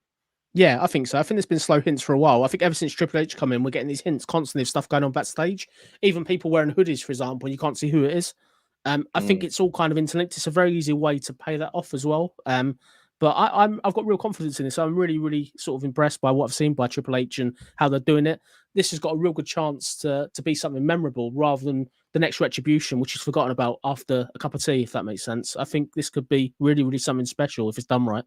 Yeah, I think so. I think there's been slow hints for a while. I think ever since Triple H come in, we're getting these hints constantly of stuff going on backstage. Even people wearing hoodies, for example, you can't see who it is. I think it's all kind of interlinked. It's a very easy way to pay that off as well. But I've got real confidence in this. I'm really, really sort of impressed by what I've seen by Triple H and how they're doing it. This has got a real good chance to be something memorable rather than the next Retribution, which is forgotten about after a cup of tea, if that makes sense. I think this could be really, really something special if it's done right.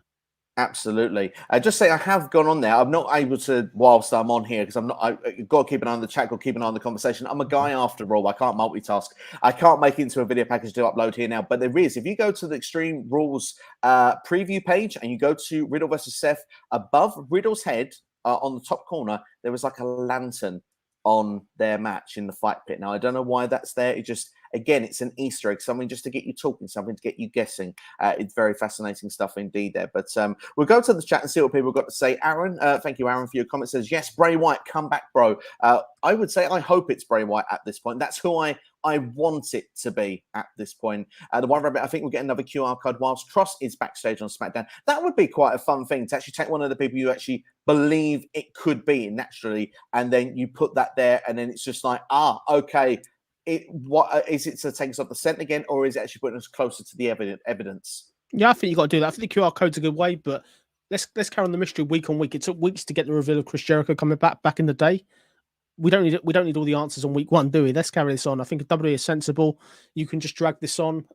Absolutely. Just say I have gone on there. I'm not able to whilst I'm on here because I've got to keep an eye on the chat, got to keep an eye on the conversation. I'm a guy after all. I can't multitask. I can't make it into a video package to upload here now. But there is, if you go to the Extreme Rules preview page and you go to Riddle versus Seth, above Riddle's head on the top corner, there was like a lantern on their match in the Fight Pit. Now, I don't know why that's there. It just, again, it's an Easter egg, something just to get you talking, something to get you guessing. It's very fascinating stuff indeed there. But we'll go to the chat and see what people have got to say. Aaron, thank you, Aaron, for your comment. Says, yes, Bray Wyatt, come back, bro. I would say I hope it's Bray Wyatt at this point. That's who I want it to be at this point. The One Rabbit, I think we'll get another QR code whilst Kross is backstage on SmackDown. That would be quite a fun thing to actually take one of the people you actually believe it could be naturally, and then you put that there, and then it's just like, okay, what is it to take us off the scent again, or is it actually putting us closer to the evidence? Yeah, I think you got to do that. I think the QR code's a good way, but let's carry on the mystery week on week. It took weeks to get the reveal of Chris Jericho coming back in the day. We don't need all the answers on week one, do we? Let's carry this on. I think if WWE is sensible, you can just drag this on.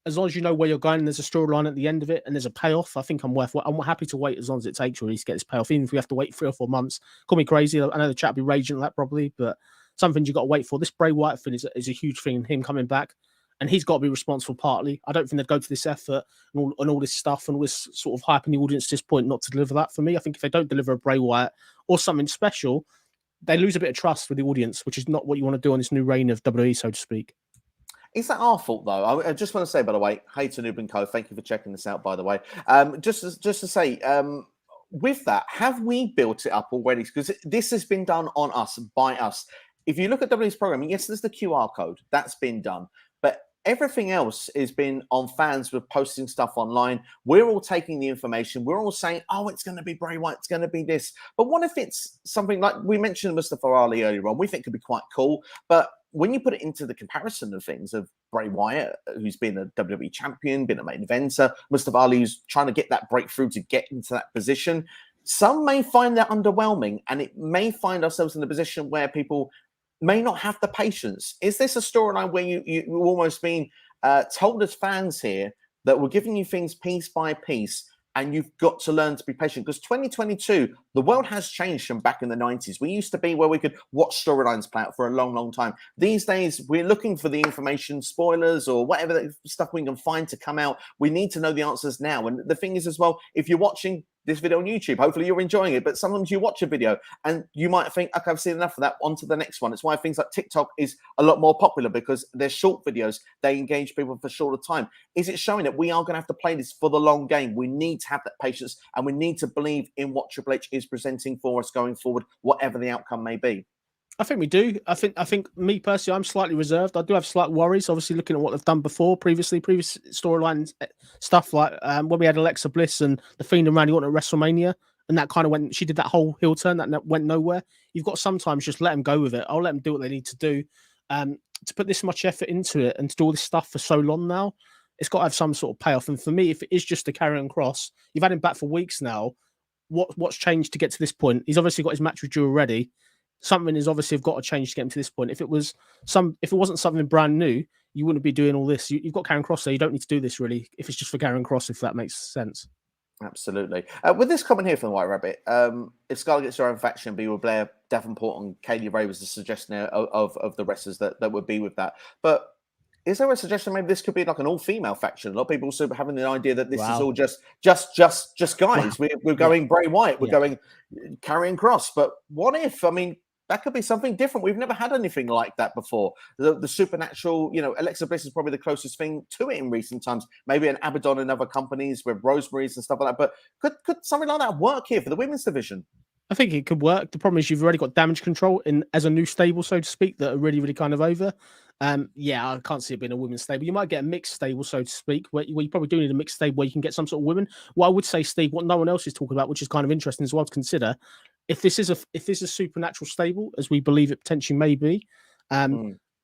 As long as you know where you're going and there's a storyline at the end of it and there's a payoff, I think I'm happy to wait as long as it takes really to get this payoff. Even if we have to wait 3 or 4 months, call me crazy. I know the chat will be raging at that probably, but something you got to wait for. This Bray Wyatt thing is a huge thing. Him coming back, and he's got to be responsible partly. I don't think they'd go to this effort and all this stuff and was sort of hyping the audience to this point not to deliver that. For me, I think if they don't deliver a Bray Wyatt or something special, they lose a bit of trust with the audience, which is not what you want to do on this new reign of WWE, so to speak. Is that our fault, though? I just want to say, by the way, hey to Noob and Co. Thank you for checking this out, by the way. Just to say, with that, have we built it up already? Because this has been done on us, by us. If you look at WWE's programming, yes, there's the QR code. That's been done. But everything else has been on fans with posting stuff online. We're all taking the information. We're all saying, oh, it's going to be Bray Wyatt. It's going to be this. But what if it's something like we mentioned Mustafa Ali earlier on? We think could be quite cool. But when you put it into the comparison of things of Bray Wyatt, who's been a WWE champion, been a main eventer, Mustafa Ali, who's trying to get that breakthrough to get into that position, some may find that underwhelming, and it may find ourselves in a position where people may not have the patience. Is this a storyline where you almost been told as fans here that we're giving you things piece by piece, and you've got to learn to be patient, because 2022, the world has changed from back in the 90s. We used to be where we could watch storylines play out for a long, long time. These days, we're looking for the information, spoilers, or whatever stuff we can find to come out. We need to know the answers now. And the thing is as well, if you're watching this video on YouTube, hopefully you're enjoying it, but sometimes you watch a video and you might think, okay, I've seen enough of that, on to the next one. It's why things like TikTok is a lot more popular, because they're short videos, they engage people for shorter time. Is it showing that we are going to have to play this for the long game? We need to have that patience, and we need to believe in what Triple H is presenting for us going forward, whatever the outcome may be. I think we do. I think me personally, I'm slightly reserved. I do have slight worries, obviously, looking at what they've done before, previous storylines, stuff like when we had Alexa Bliss and the Fiend and Randy Orton at WrestleMania, and that kind of went, she did that whole heel turn that went nowhere. You've got to sometimes just let them go with it. I'll let them do what they need to do. To put this much effort into it and to do all this stuff for so long now, it's got to have some sort of payoff. And for me, if it is just a Karrion Kross, you've had him back for weeks now. What's changed to get to this point? He's obviously got his match with Drew already. Something is obviously got to change to get him to this point. If it wasn't something brand new, you wouldn't be doing all this. You've got Karrion Kross there. You don't need to do this really. If it's just for Karrion Kross, if that makes sense. Absolutely. With this comment here from the White Rabbit, if Scarlett gets her own faction, be with Blair, Davenport, and Kaylee Ray was the suggestion of the wrestlers that would be with that. But is there a suggestion maybe this could be like an all-female faction? A lot of people also having the idea that this is all just guys. Wow. We're going Bray Wyatt, we're going Karrion Kross. But what if? I mean, that could be something different. We've never had anything like that before. The supernatural, Alexa Bliss is probably the closest thing to it in recent times. Maybe an Abaddon in other companies with Rosemary's and stuff like that. But could something like that work here for the women's division? I think it could work. The problem is you've already got Damage Control as a new stable, so to speak, that are really, really kind of over. I can't see it being a women's stable. You might get a mixed stable, so to speak, where you probably do need a mixed stable where you can get some sort of women. What I would say, Steve, what no one else is talking about, which is kind of interesting as well to consider, if this is a supernatural stable, as we believe it potentially may be,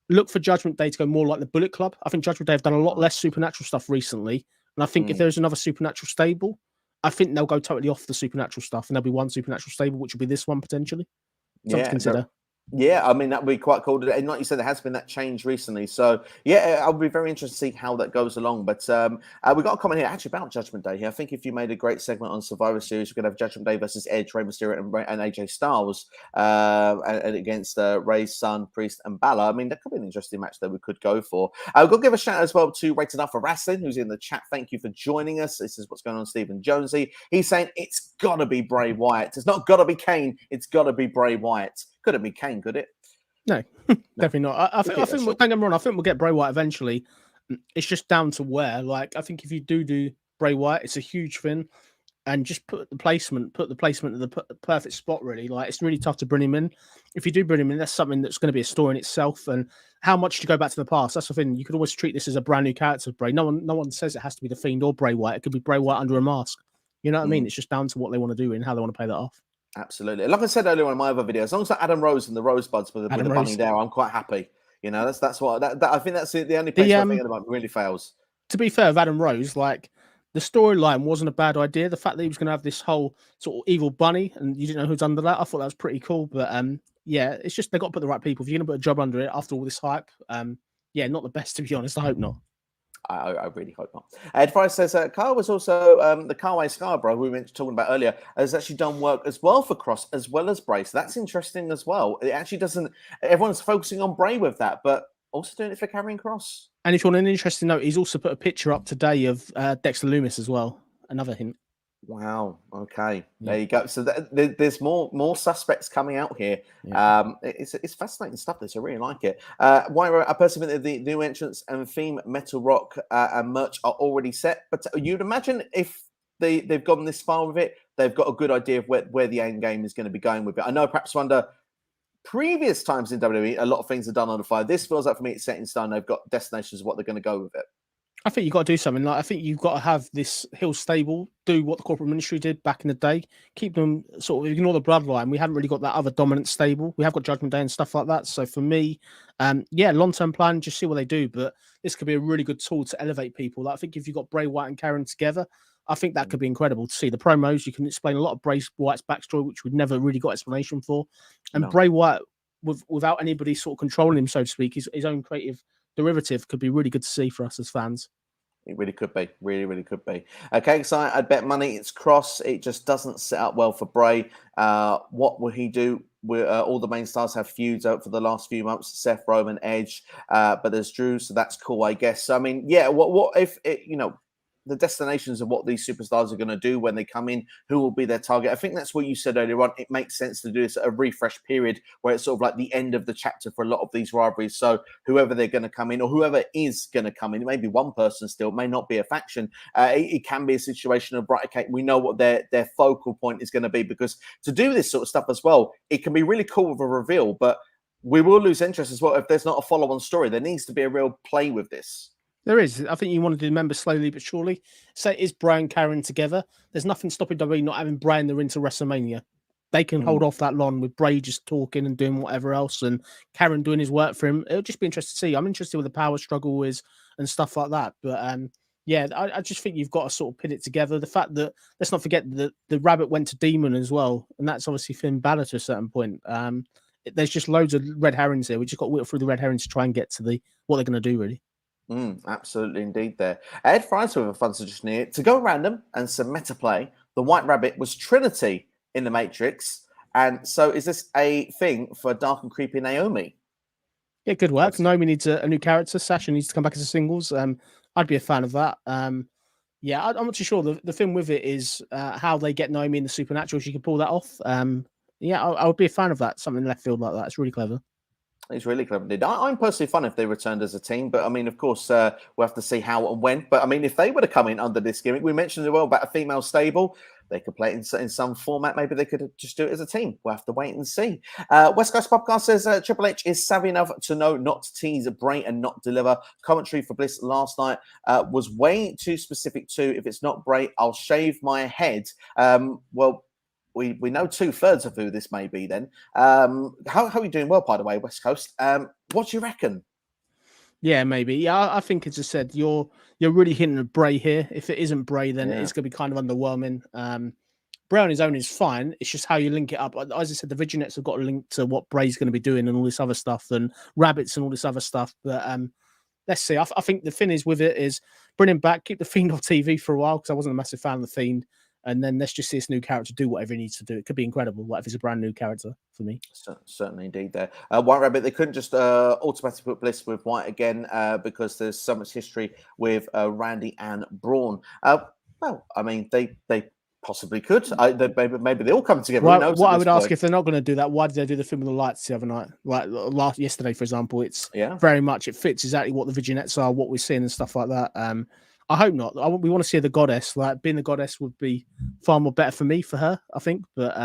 look for Judgment Day to go more like the Bullet Club. I think Judgment Day have done a lot less supernatural stuff recently, and I think if there's another supernatural stable, I think they'll go totally off the supernatural stuff, and there'll be one supernatural stable, which will be this one potentially. Something to consider. Yeah, I mean, that would be quite cool. And like you said, there has been that change recently. So, yeah, I'll be very interested to see how that goes along. But we got a comment here actually about Judgment Day here. I think if you made a great segment on Survivor Series, we're going to have Judgment Day versus Edge, Rey Mysterio, and AJ Styles and against Rey's son, Priest, and Balor. I mean, that could be an interesting match that we could go for. We've got to give a shout out as well to Rated Up for Wrestling, who's in the chat. Thank you for joining us. This is what's going on, Stephen Jonesy. He's saying it's got to be Bray Wyatt. It's not got to be Kane. It's got to be Bray Wyatt. Could it be Kane, could it? No, definitely not. I think don't get me wrong, I think we'll get Bray Wyatt eventually. It's just down to where. Like, I think if you do Bray Wyatt, it's a huge thing, and just put the placement at the perfect spot. Really, like, it's really tough to bring him in. If you do bring him in, that's something that's going to be a story in itself. And how much do you go back to the past? That's the thing. You could always treat this as a brand new character, Bray. No one says it has to be the Fiend or Bray Wyatt. It could be Bray Wyatt under a mask. You know what I mean? It's just down to what they want to do and how they want to play that off. Absolutely. Like I said earlier on in my other video, as long as Adam Rose and the Rosebuds with the bunny there, I'm quite happy. That's what I think that's the only place I think about really fails. To be fair, with Adam Rose, like, the storyline wasn't a bad idea. The fact that he was going to have this whole sort of evil bunny and you didn't know who's under that, I thought that was pretty cool. But it's just they've got to put the right people. If you're going to put a job under it after all this hype, not the best, to be honest. I hope not. I really hope not. Ed Fry says Kyle was also the Carway Scarborough, who we were talking about earlier, has actually done work as well for Kross as well as Bray. So that's interesting as well. It actually doesn't. Everyone's focusing on Bray with that, but also doing it for Karrion Kross. And if you want an interesting note, he's also put a picture up today of Dexter Lumis as well. Another hint. Wow. Okay. There you go. So there's more suspects coming out here. Yeah. It's fascinating stuff. This I really like it. Why I personally think the new entrance and theme, Metal Rock and merch are already set. But you'd imagine if they've gone this far with it, they've got a good idea of where the end game is going to be going with it. I know perhaps under previous times in WWE, a lot of things are done on the fly. This feels like for me it's set in stone. They've got destinations of what they're going to go with it. I think you've got to do something. Like, I think you've got to have this heel stable do what the corporate ministry did back in the day. Keep them sort of ignore the bloodline. We haven't really got that other dominant stable. We have got Judgment Day and stuff like that. So for me, long-term plan, just see what they do. But this could be a really good tool to elevate people. Like, I think if you've got Bray Wyatt and Karrion together, I think that could be incredible to see. The promos, you can explain a lot of Bray Wyatt's backstory, which we've never really got explanation for. And Bray Wyatt, without anybody sort of controlling him, so to speak, his own creative derivative could be really good to see for us as fans. It really could be. Really, really could be. Okay, so I'd bet money it's Kross. It just doesn't set up well for Bray. What will he do? All the main stars have feuds out for the last few months. Seth, Roman, Edge, but there's Drew, so that's cool, I guess. So, I mean, yeah. What if it, the destinations of what these superstars are going to do when they come in, who will be their target? I think that's what you said earlier on. It makes sense to do this at a refresh period where it's sort of like the end of the chapter for a lot of these rivalries. So whoever they're going to come in, or whoever is going to come in, it may be one person still, it may not be a faction. It can be a situation of, right, okay, we know what their focal point is going to be, because to do this sort of stuff as well, it can be really cool with a reveal, but we will lose interest as well if there's not a follow-on story. There needs to be a real play with this. There is. I think you want to do members slowly but surely. Say is Bray and Karrion together. There's nothing stopping WWE not having Bray in the ring to WrestleMania. They can hold off that long with Bray just talking and doing whatever else, and Karrion doing his work for him. It'll just be interesting to see. I'm interested with the power struggle is and stuff like that. But yeah, I just think you've got to sort of pin it together. The fact that, let's not forget that the Rabbit went to Demon as well, and that's obviously Finn Balor to a certain point. There's just loads of red herrings here. We just got to whittle through the red herrings to try and get to what they're going to do, really. Absolutely, indeed. There, Ed Fries with a fun suggestion here to go random and some meta play. The White Rabbit was Trinity in the Matrix, and so is this a thing for dark and creepy Naomi? Yeah, good work. Naomi needs a new character. Sasha needs to come back as a singles. I'd be a fan of that. Yeah, I'm not too sure. The thing with it is how they get Naomi in the Supernatural. She can pull that off. Yeah, I would be a fan of that. Something left field like that. It's really clever. It's really clever. I'm personally fun if they returned as a team, but I mean, of course, we'll have to see how and when. But I mean, if they were to come in under this gimmick, we mentioned as well about a female stable. They could play it in some format. Maybe they could just do it as a team. We'll have to wait and see. West Coast Podcast says Triple H is savvy enough to know not to tease Bray and not deliver. Commentary for Bliss last night was way too specific to, if it's not Bray, I'll shave my head. Well, we know 2/3 of who this may be then. How are you doing? Well, by the way, West Coast. What do you reckon? Yeah, maybe. Yeah, I think, as I said, you're really hitting at Bray here. If it isn't Bray, then it's going to be kind of underwhelming. Bray on his own is fine. It's just how you link it up. As I said, the Viginettes have got a link to what Bray's going to be doing and all this other stuff, and Rabbits and all this other stuff. But let's see. I think the thing is with it is bring him back, keep the Fiend off TV for a while, because I wasn't a massive fan of the Fiend. And then let's just see this new character do whatever he needs to do. It could be incredible. What if it's a brand new character for me? Certainly, indeed. There, White Rabbit. They couldn't just automatically put Bliss with White again because there's so much history with Randy and Braun. Well, I mean, they possibly could. Maybe they all come together. What I would ask, if they're not going to do that, why did they do the film with the lights the other night? Like yesterday, for example. It's very much, it fits exactly what the Viginettes are, what we're seeing and stuff like that. I hope not. We want to see the goddess. Like, being the goddess would be far more better for me, for her, I think. But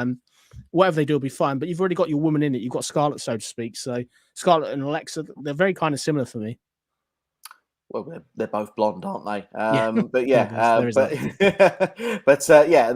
whatever they do will be fine. But you've already got your woman in it. You've got Scarlett, so to speak. So Scarlett and Alexa, they're very kind of similar for me. Well, they're both blonde, aren't they? But yeah, at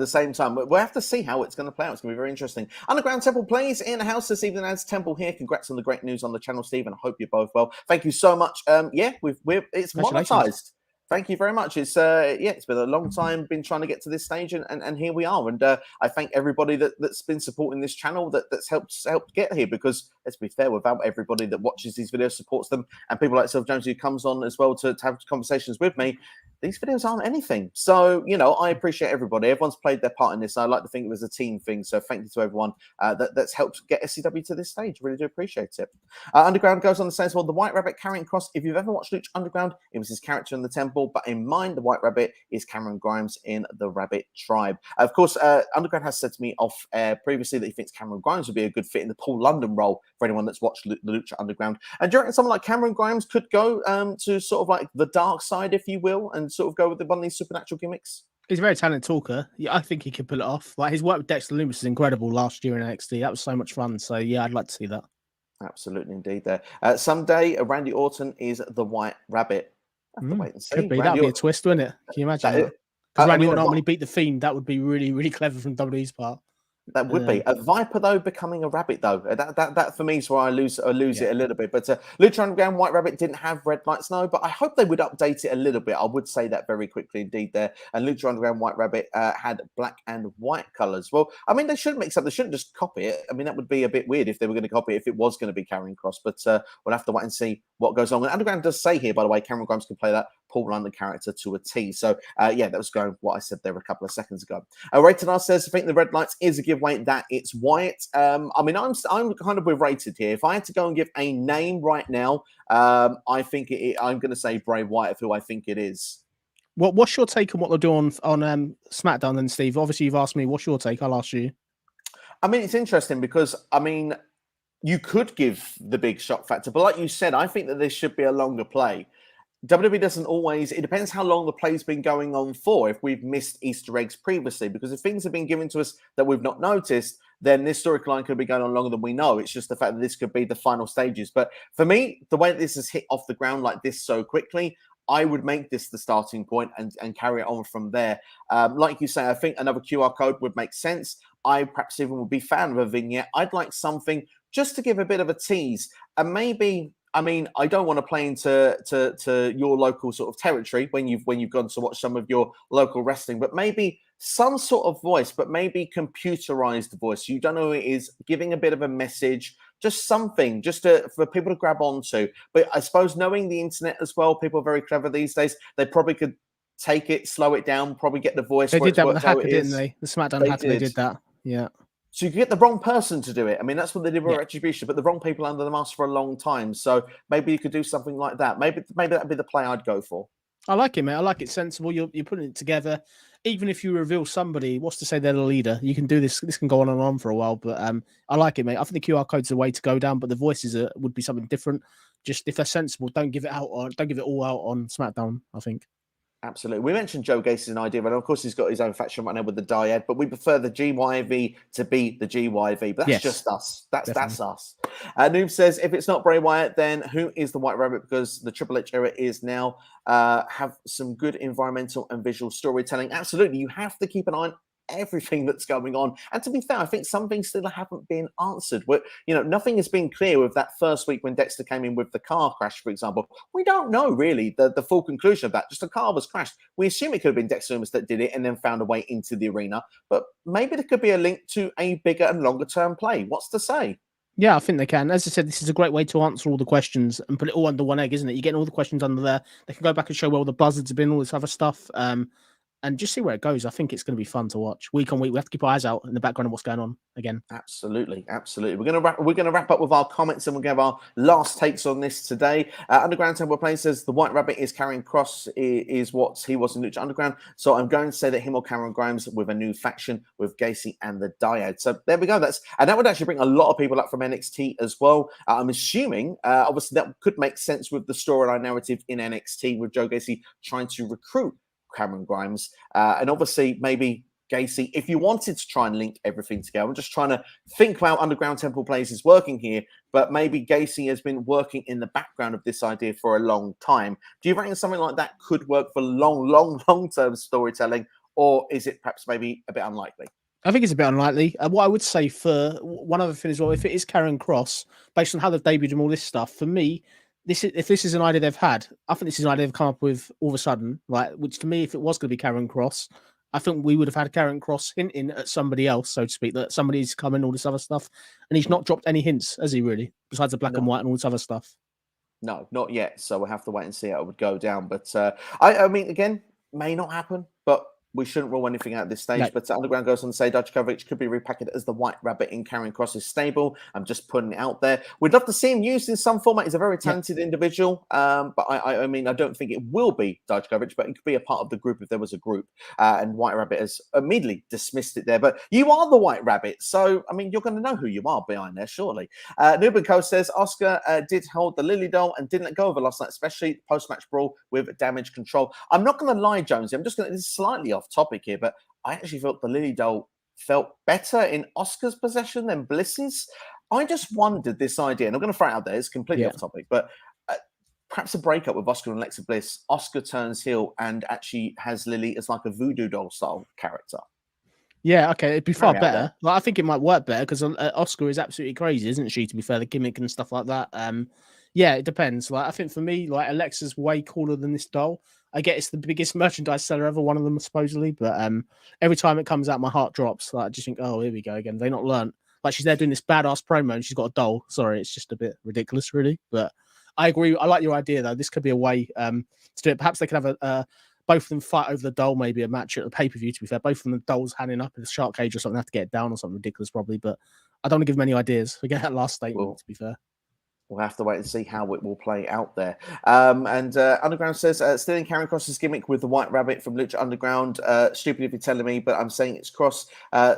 the same time, we'll have to see how it's going to play out. It's going to be very interesting. Underground Temple plays in the house this evening as Temple here. Congrats on the great news on the channel, Steve, and I hope you're both well. Thank you so much. It's monetized. Thank you very much. It's it's been a long time, been trying to get to this stage, and here we are. And I thank everybody that's been supporting this channel, that's helped get here, because let's be fair, without everybody that watches these videos, supports them, and people like Sylv Jonesy who comes on as well to have conversations with me, these videos aren't anything. So, I appreciate everybody. Everyone's played their part in this. I like to think it was a team thing. So thank you to everyone that's helped get SCW to this stage. Really do appreciate it. Underground goes on to say as well, the White Rabbit, Karrion Kross. If you've ever watched Lucha Underground, it was his character in the Temple. But in mind, the White Rabbit is Cameron Grimes in the Rabbit Tribe. Of course, Underground has said to me off air previously that he thinks Cameron Grimes would be a good fit in the Paul London role for anyone that's watched the Lucha Underground. And do you reckon someone like Cameron Grimes could go to sort of like the dark side, if you will, and sort of go with one of these supernatural gimmicks? He's a very talented talker. Yeah, I think he could pull it off. Like, his work with Dexter Lumis is incredible last year in NXT. That was so much fun. So yeah, I'd like to see that. Absolutely, indeed. There. Someday, Randy Orton is the White Rabbit. Have to wait and see. Could be. That'd be a twist, wouldn't it? Can you imagine that? Because Randy Orton normally beat the Fiend. That would be really, really clever from WWE's part. That would be a Viper, though, becoming a rabbit, though. That for me is where I lose it a little bit. But Lucha Underground White Rabbit didn't have red lights, no. But I hope they would update it a little bit. I would say that very quickly indeed there. And Lucha Underground White Rabbit had black and white colors. Well, I mean, they shouldn't mix up. They shouldn't just copy it. I mean, that would be a bit weird if they were going to copy it, if it was going to be Karrion Kross. But we'll have to wait and see what goes on. And Underground does say here, by the way, Cameron Grimes can play that Paul London character to a T. So yeah, that was going what I said there a couple of seconds ago. Rated R says, I think the red lights is a giveaway that it's Wyatt. I mean, I'm kind of with Rated here. If I had to go and give a name right now, I think I'm going to say Bray Wyatt, who I think it is. What's your take on what they're doing on SmackDown then, Steve? Obviously, you've asked me. What's your take? I'll ask you. I mean, it's interesting because, I mean, you could give the big shock factor, but like you said, I think that this should be a longer play. WWE doesn't always, it depends how long the play's been going on for, if we've missed Easter eggs previously, because if things have been given to us that we've not noticed, then this storyline could be going on longer than we know. It's just the fact that this could be the final stages. But for me, the way that this has hit off the ground like this so quickly, I would make this the starting point and carry it on from there. Like you say, I think another QR code would make sense. I perhaps even would be a fan of a vignette. I'd like something just to give a bit of a tease. And maybe, I mean, I don't want to play into your local sort of territory when you've gone to watch some of your local wrestling, but maybe some sort of voice, but maybe computerized voice. You don't know who it is, giving a bit of a message, just something, just for people to grab onto. But I suppose knowing the internet as well, people are very clever these days. They probably could take it, slow it down, probably get the voice. They did that with the hacker, didn't they? The SmackDown hacker, they did that. Yeah. So you could get the wrong person to do it. I mean, that's what they did with Retribution, but the wrong people under the mask for a long time. So maybe you could do something like that. Maybe that'd be the play I'd go for. I like it, mate. I like it. Sensible. You're putting it together. Even if you reveal somebody, what's to say they're the leader? You can do this. This can go on and on for a while, but I like it, mate. I think the QR code's the way to go down, but the voices would be something different. Just if they're sensible, don't give it all out on SmackDown, I think. Absolutely. We mentioned Joe Gacy's idea, and of course he's got his own faction right now with the Dyad, but we prefer the GYV to be the GYV. But that's just us. That's us. Noob says, if it's not Bray Wyatt, then who is the White Rabbit? Because the Triple H era is now have some good environmental and visual storytelling. Absolutely. You have to keep an eye on everything that's going on. And to be fair, I think some things still haven't been answered. Nothing has been clear with that first week when Dexter came in with the car crash, for example. We don't know really the full conclusion of that. Just a car was crashed. We assume it could have been Dexter Lumis that did it and then found a way into the arena. But maybe there could be a link to a bigger and longer term play. What's to say? Yeah, I think they can. As I said, this is a great way to answer all the questions and put it all under one egg, isn't it? You're getting all the questions under there. They can go back and show where all the buzzards have been, all this other stuff. And just see where it goes. I think it's going to be fun to watch week on week. We have to keep our eyes out in the background of what's going on again. Absolutely. We're going to wrap up with our comments and we'll give our last takes on this today. Underground Temple Play says the White Rabbit is Karrion Kross, is what he was in Lucha Underground. So I'm going to say that him or Cameron Grimes with a new faction with Gacy and the Dyad. So there we go. And that would actually bring a lot of people up from NXT as well. I'm assuming, obviously, that could make sense with the storyline narrative in NXT with Joe Gacy trying to recruit Cameron Grimes, and obviously maybe Gacy, if you wanted to try and link everything together. I'm just trying to think how Underground Temple Plays is working here, but maybe Gacy has been working in the background of this idea for a long time. Do you reckon something like that could work for long-term storytelling, or is it perhaps maybe a bit unlikely? I think it's a bit unlikely. What I would say for one other thing as well, if it is Karrion Kross, based on how they've debuted and all this stuff, for me, if this is an idea they've had, I think this is an idea they've come up with all of a sudden, right? Which to me, if it was going to be Karrion Kross, I think we would have had Karrion Kross hinting at somebody else, so to speak, that somebody's coming, all this other stuff. And he's not dropped any hints, has he really? Besides the black and white and all this other stuff. No, not yet. So we'll have to wait and see how it would go down. But I mean, again, may not happen, but we shouldn't rule anything out at this stage. No. But Underground goes on to say Dajkovic could be repackaged as the White Rabbit in Karrion Kross's stable. I'm just putting it out there. We'd love to see him used in some format. He's a very talented individual. But I mean, I don't think it will be Dajkovic, but it could be a part of the group if there was a group. And White Rabbit has immediately dismissed it there. But you are the White Rabbit. So, I mean, you're going to know who you are behind there, surely. Nuben Co says Oscar did hold the Lily doll and didn't let go of it last night, especially post-match brawl with damage control. I'm not going to lie, Jonesy. I'm just going to, this is slightly off topic here, but I actually felt the Lily doll felt better in Oscar's possession than Bliss's. I just wondered this idea, and I'm going to throw it out there, it's completely off topic, but perhaps a breakup with Oscar and Alexa Bliss. Oscar turns heel and actually has Lily as like a voodoo doll style character. Yeah, okay, it'd be far better. Like, I think it might work better because Oscar is absolutely crazy, isn't she? To be fair, the gimmick and stuff like that. Yeah, it depends. Like, I think for me, like Alexa's way cooler than this doll. I get it's the biggest merchandise seller ever, one of them supposedly, but every time it comes out, my heart drops. Like, I just think, oh, here we go again. They not learned. Like, she's there doing this badass promo and she's got a doll. Sorry, it's just a bit ridiculous, really. But I agree. I like your idea though. This could be a way to do it. Perhaps they could have a both of them fight over the doll, maybe a match at the pay-per-view, to be fair. Both of them, the dolls hanging up in the shark cage or something, have to get it down or something ridiculous, probably. But I don't want to give them any ideas. Forget that last statement, to be fair. We'll have to wait and see how it will play out there. Underground says, stealing Karrion Kross's gimmick with the White Rabbit from Lucha Underground. Stupid if you're telling me, but I'm saying it's Kross.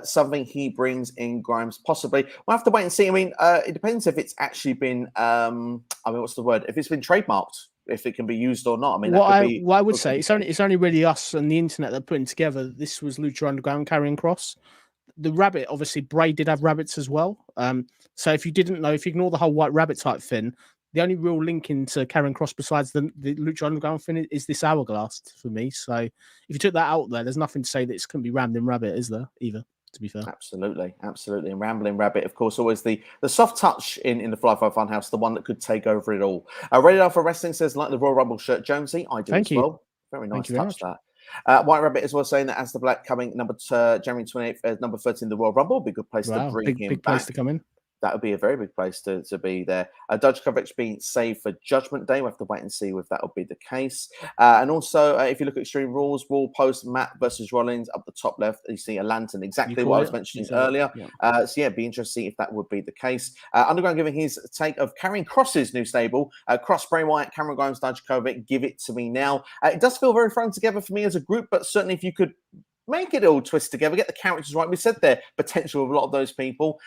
Something he brings in Grimes, possibly. We'll have to wait and see. I mean, it depends if it's actually been, what's the word? If it's been trademarked, if it can be used or not. I mean, what I would say, it's only really us and the internet that are putting together. This was Lucha Underground, Karrion Kross. The rabbit, obviously, Bray did have rabbits as well. So if you didn't know, if you ignore the whole White Rabbit type thing, the only real link into Karrion Kross besides the Lucha Underground thing is this hourglass for me. So if you took that out there, there's nothing to say that it's going to be rammed in rabbit, is there? Either, to be fair. Absolutely. And Rambling Rabbit, of course, always the soft touch in the Fly Funhouse, the one that could take over it all. Rated for Wrestling says, like the Royal Rumble shirt, Jonesy, I do as well. Very nice touch that. White Rabbit as well saying that as the Black coming January 28th, number 13 in the Royal Rumble, be a good place to bring him big back. Place to come in. That would be a very big place to be there. Dodge coverage being saved for Judgment Day. We'll have to wait and see if that will be the case. And also, if you look at Extreme Rules, wall post Matt versus Rollins up the top left, you see a lantern, exactly what I was mentioning earlier. Yeah. So, be interesting if that would be the case. Underground giving his take of Karrion Kross's new stable. Kross, Bray Wyatt, Cameron Grimes, Dijakovic, give it to me now. It does feel very thrown together for me as a group, but certainly if you could make it all twist together, get the characters right. We said there potential of a lot of those people.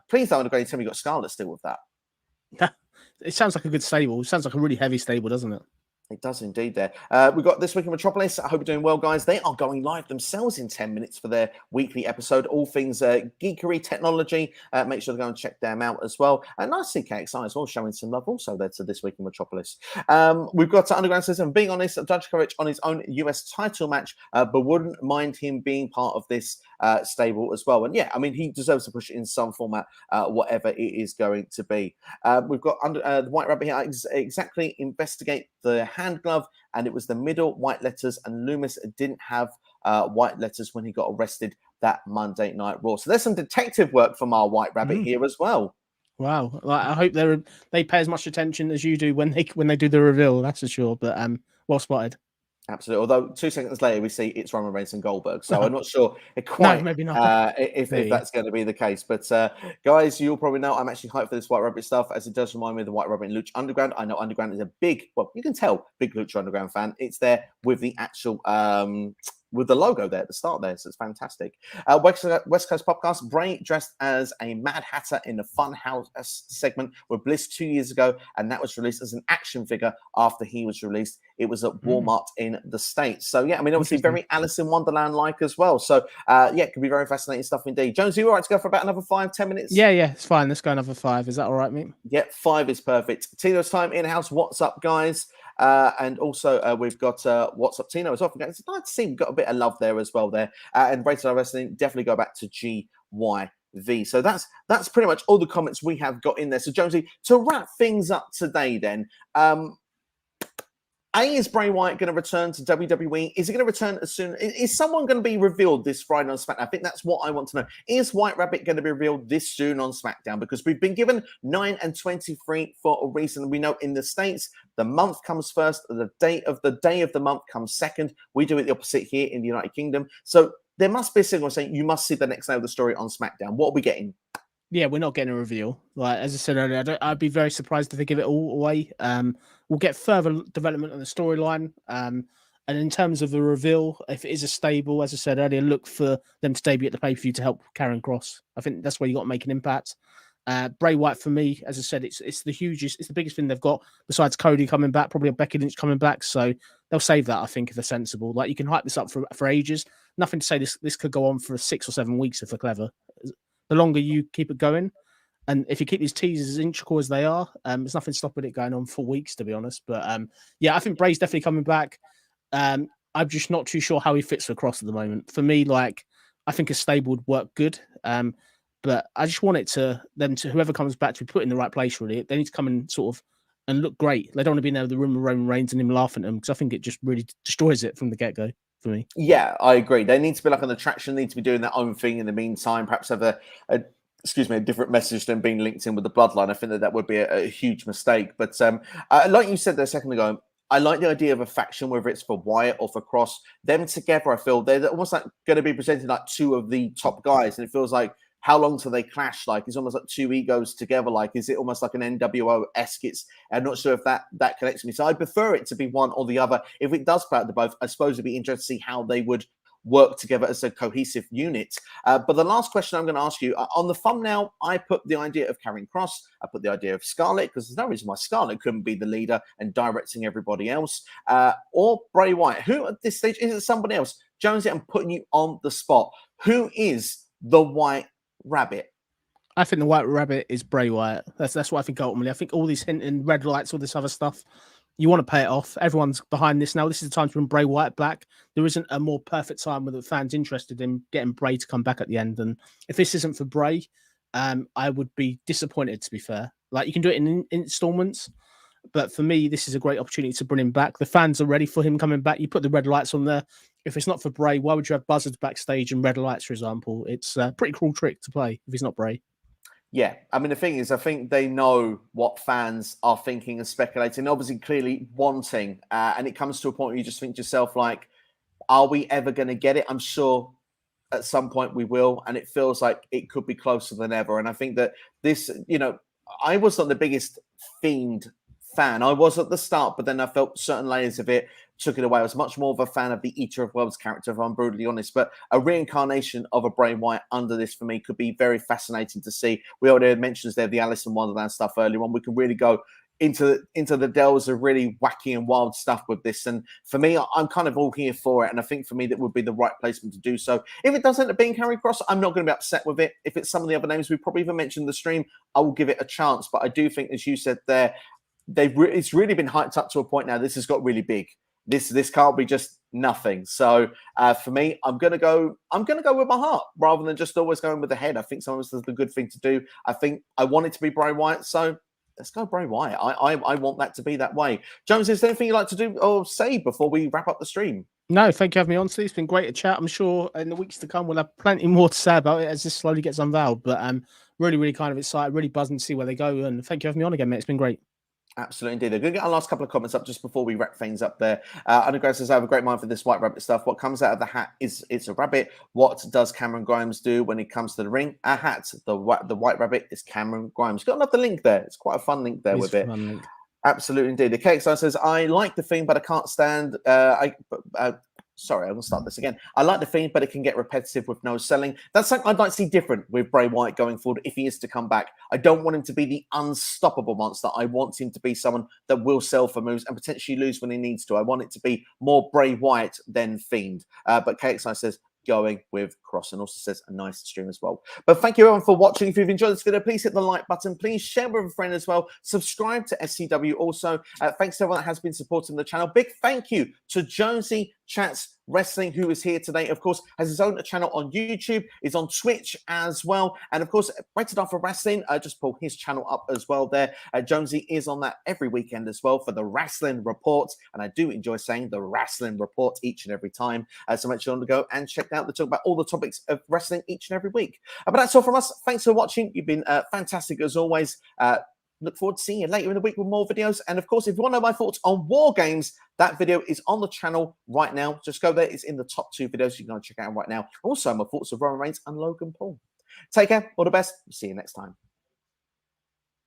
Please don't agree. Tell me you got Scarlett still with that. It sounds like a good stable. It sounds like a really heavy stable, doesn't it? It does indeed there. We've got This Week in Metropolis. I hope you're doing well, guys. They are going live themselves in 10 minutes for their weekly episode. All things geekery, technology. Make sure to go and check them out as well. And nice CKXI as well, showing some love also there to This Week in Metropolis. We've got Underground System. Being honest, Dijakovic on his own US title match, but wouldn't mind him being part of this stable as well. And yeah, I mean, he deserves to push it in some format, whatever it is going to be. We've got the White Rabbit here. Exactly investigate the hand glove, and it was the middle white letters, and Loomis didn't have white letters when he got arrested that Monday Night Raw. So there's some detective work from our White Rabbit here as well. Wow, I hope they pay as much attention as you do when they do the reveal. That's for sure. But well spotted. Absolutely. Although 2 seconds later we see it's Roman Reigns and Goldberg, so I'm not sure quite maybe not. If that's going to be the case. But guys, you'll probably know I'm actually hyped for this White Rabbit stuff, as it does remind me of the White Rabbit and Lucha Underground. I know Underground is a big, well, you can tell, big Lucha Underground fan. It's there with the actual with the logo there at the start there, so it's fantastic. West Coast Podcast, Bray dressed as a Mad Hatter in the Fun House segment with Bliss 2 years ago, and that was released as an action figure after he was released. It was at Walmart in the States. So yeah, I mean, obviously very Alice in Wonderland-like as well. So it could be very fascinating stuff indeed. Jones, are you all right to go for about another 5-10 minutes? Yeah, it's fine. Let's go another 5. Is that all right, mate? Yeah, 5 is perfect. Tino's time in-house. What's up, guys? And also we've got What's Up Tino as well. It's nice to see we've got a bit of love there as well there. And Rated R Wrestling, definitely go back to GYV. So that's pretty much all the comments we have got in there. So Jonesy, to wrap things up today then, is Bray Wyatt going to return to WWE? Is he going to return as soon? Is someone going to be revealed this Friday on SmackDown? I think that's what I want to know. Is White Rabbit going to be revealed this soon on SmackDown? Because we've been given 9 and 23 for a reason. We know in the States, the month comes first. The day of the month comes second. We do it the opposite here in the United Kingdom. So there must be a signal saying you must see the next day of the story on SmackDown. What are we getting? Yeah, we're not getting a reveal. Like as I said earlier, I'd be very surprised if they give it all away. We'll get further development on the storyline. And in terms of the reveal, if it is a stable, as I said earlier, look for them to debut at the pay-per-view to help Karrion Kross. I think that's where you got to make an impact. Bray Wyatt, for me, as I said, it's the biggest thing they've got besides Cody coming back, probably a Becky Lynch coming back. So they'll save that, I think, if they're sensible. Like you can hype this up for ages. Nothing to say this could go on for 6 or 7 weeks if they're clever. The longer you keep it going, and if you keep these teasers as integral as they are, there's nothing stopping it going on for weeks, to be honest. But I think Bray's definitely coming back. I'm just not too sure how he fits for Kross at the moment. For me, like I think a stable would work good, but I just want it to whoever comes back to be put in the right place. Really, they need to come in sort of and look great. They don't want to be in there with the room of Roman Reigns and him laughing at them, because I think it just really destroys it from the get go. For me. Yeah, I agree. They need to be like an attraction, need to be doing their own thing in the meantime, perhaps have a excuse me, a different message than being linked in with the bloodline. I think that would be a huge mistake. But like you said there a second ago, I like the idea of a faction, whether it's for Wyatt or for Kross. Them together, I feel they're almost like going to be presented like two of the top guys, and it feels like how long till they clash? Like it's almost like two egos together. Like is it almost like an NWO-esque? I'm not sure if that connects me. So I prefer it to be one or the other. If it does play out to both, I suppose it'd be interesting to see how they would work together as a cohesive unit. But the last question I'm going to ask you, on the thumbnail, I put the idea of Karrion Kross. I put the idea of Scarlett, because there's no reason why Scarlett couldn't be the leader and directing everybody else. Or Bray Wyatt. Who at this stage, is it somebody else? Jonesy, I'm putting you on the spot. Who is the White Rabbit? I think the White Rabbit is Bray Wyatt. That's what I think ultimately. I think all these hinting, red lights, all this other stuff, you want to pay it off. Everyone's behind this now. This is the time to bring Bray Wyatt back. There isn't a more perfect time with the fans interested in getting Bray to come back at the end. And if this isn't for Bray, I would be disappointed, to be fair. Like, you can do it in installments, but for me, this is a great opportunity to bring him back. The fans are ready for him coming back. You put the red lights on there. If it's not for Bray, why would you have buzzards backstage and red lights, for example? It's a pretty cruel trick to play if he's not Bray. Yeah, I mean, the thing is, I think they know what fans are thinking and speculating, obviously clearly wanting, and it comes to a point where you just think to yourself, like, are we ever going to get it? I'm sure at some point we will, and it feels like it could be closer than ever. And I think that this, I was not the biggest Fiend fan. I was at the start, but then I felt certain layers of it took it away. I was much more of a fan of the Eater of Worlds character, if I'm brutally honest. But a reincarnation of a Bray Wyatt under this for me could be very fascinating to see. We already had mentions there the Alice in Wonderland stuff earlier on. We can really go into the dells of really wacky and wild stuff with this. And for me, I'm kind of all here for it. And I think for me, that would be the right placement to do so. If it does end up being Karrion Kross, I'm not going to be upset with it. If it's some of the other names we probably even mentioned in the stream, I will give it a chance. But I do think, as you said there, it's really been hyped up to a point now. This has got really big. This can't be just nothing. So for me, I'm gonna go with my heart rather than just always going with the head. I think sometimes that's the good thing to do. I think I want it to be Bray Wyatt, so let's go Bray Wyatt. I want that to be that way. Jones, is there anything you'd like to do or say before we wrap up the stream? No, thank you for having me on, Steve. It's been great to chat. I'm sure in the weeks to come we'll have plenty more to say about it as this slowly gets unveiled. But I'm really kind of excited, really buzzing to see where they go. And thank you for having me on again, mate. It's been great. Absolutely indeed. They're going to get our last couple of comments up just before we wrap things up there. Underground says, I have a great mind for this White Rabbit stuff. What comes out of the hat is it's a rabbit. What does Cameron Grimes do when he comes to the ring? A hat. The White Rabbit is Cameron Grimes. Got another link there. It's quite a fun link there with it. Absolutely indeed. The Cake Star says, I like the thing, but I can't stand... Sorry, I'm going to start this again. I like the Fiend, but it can get repetitive with no selling. That's something I'd like to see different with Bray Wyatt going forward if he is to come back. I don't want him to be the unstoppable monster. I want him to be someone that will sell for moves and potentially lose when he needs to. I want it to be more Bray Wyatt than Fiend. But KXI says, going with Kross, and also says a nice stream as well. But thank you everyone for watching. If you've enjoyed this video, please hit the like button. Please share with a friend as well. Subscribe to SCW also. Thanks to everyone that has been supporting the channel. Big thank you to Jonesy Chats Wrestling, who is here today. Of course, has his own channel on YouTube, is on Twitch as well. And of course, Rated R for Wrestling, just pull his channel up as well there. Jonesy is on that every weekend as well for the Wrestling Report. And I do enjoy saying the Wrestling Report each and every time. So make sure to go and check out the talk about all the topics of wrestling each and every week. But that's all from us. Thanks for watching. You've been fantastic as always. Look forward to seeing you later in the week with more videos. And of course, if you want to know my thoughts on War Games, that video is on the channel right now. Just go there. It's in the top 2 videos. You can go and check out right now. Also, my thoughts of Roman Reigns and Logan Paul. Take care. All the best. See you next time.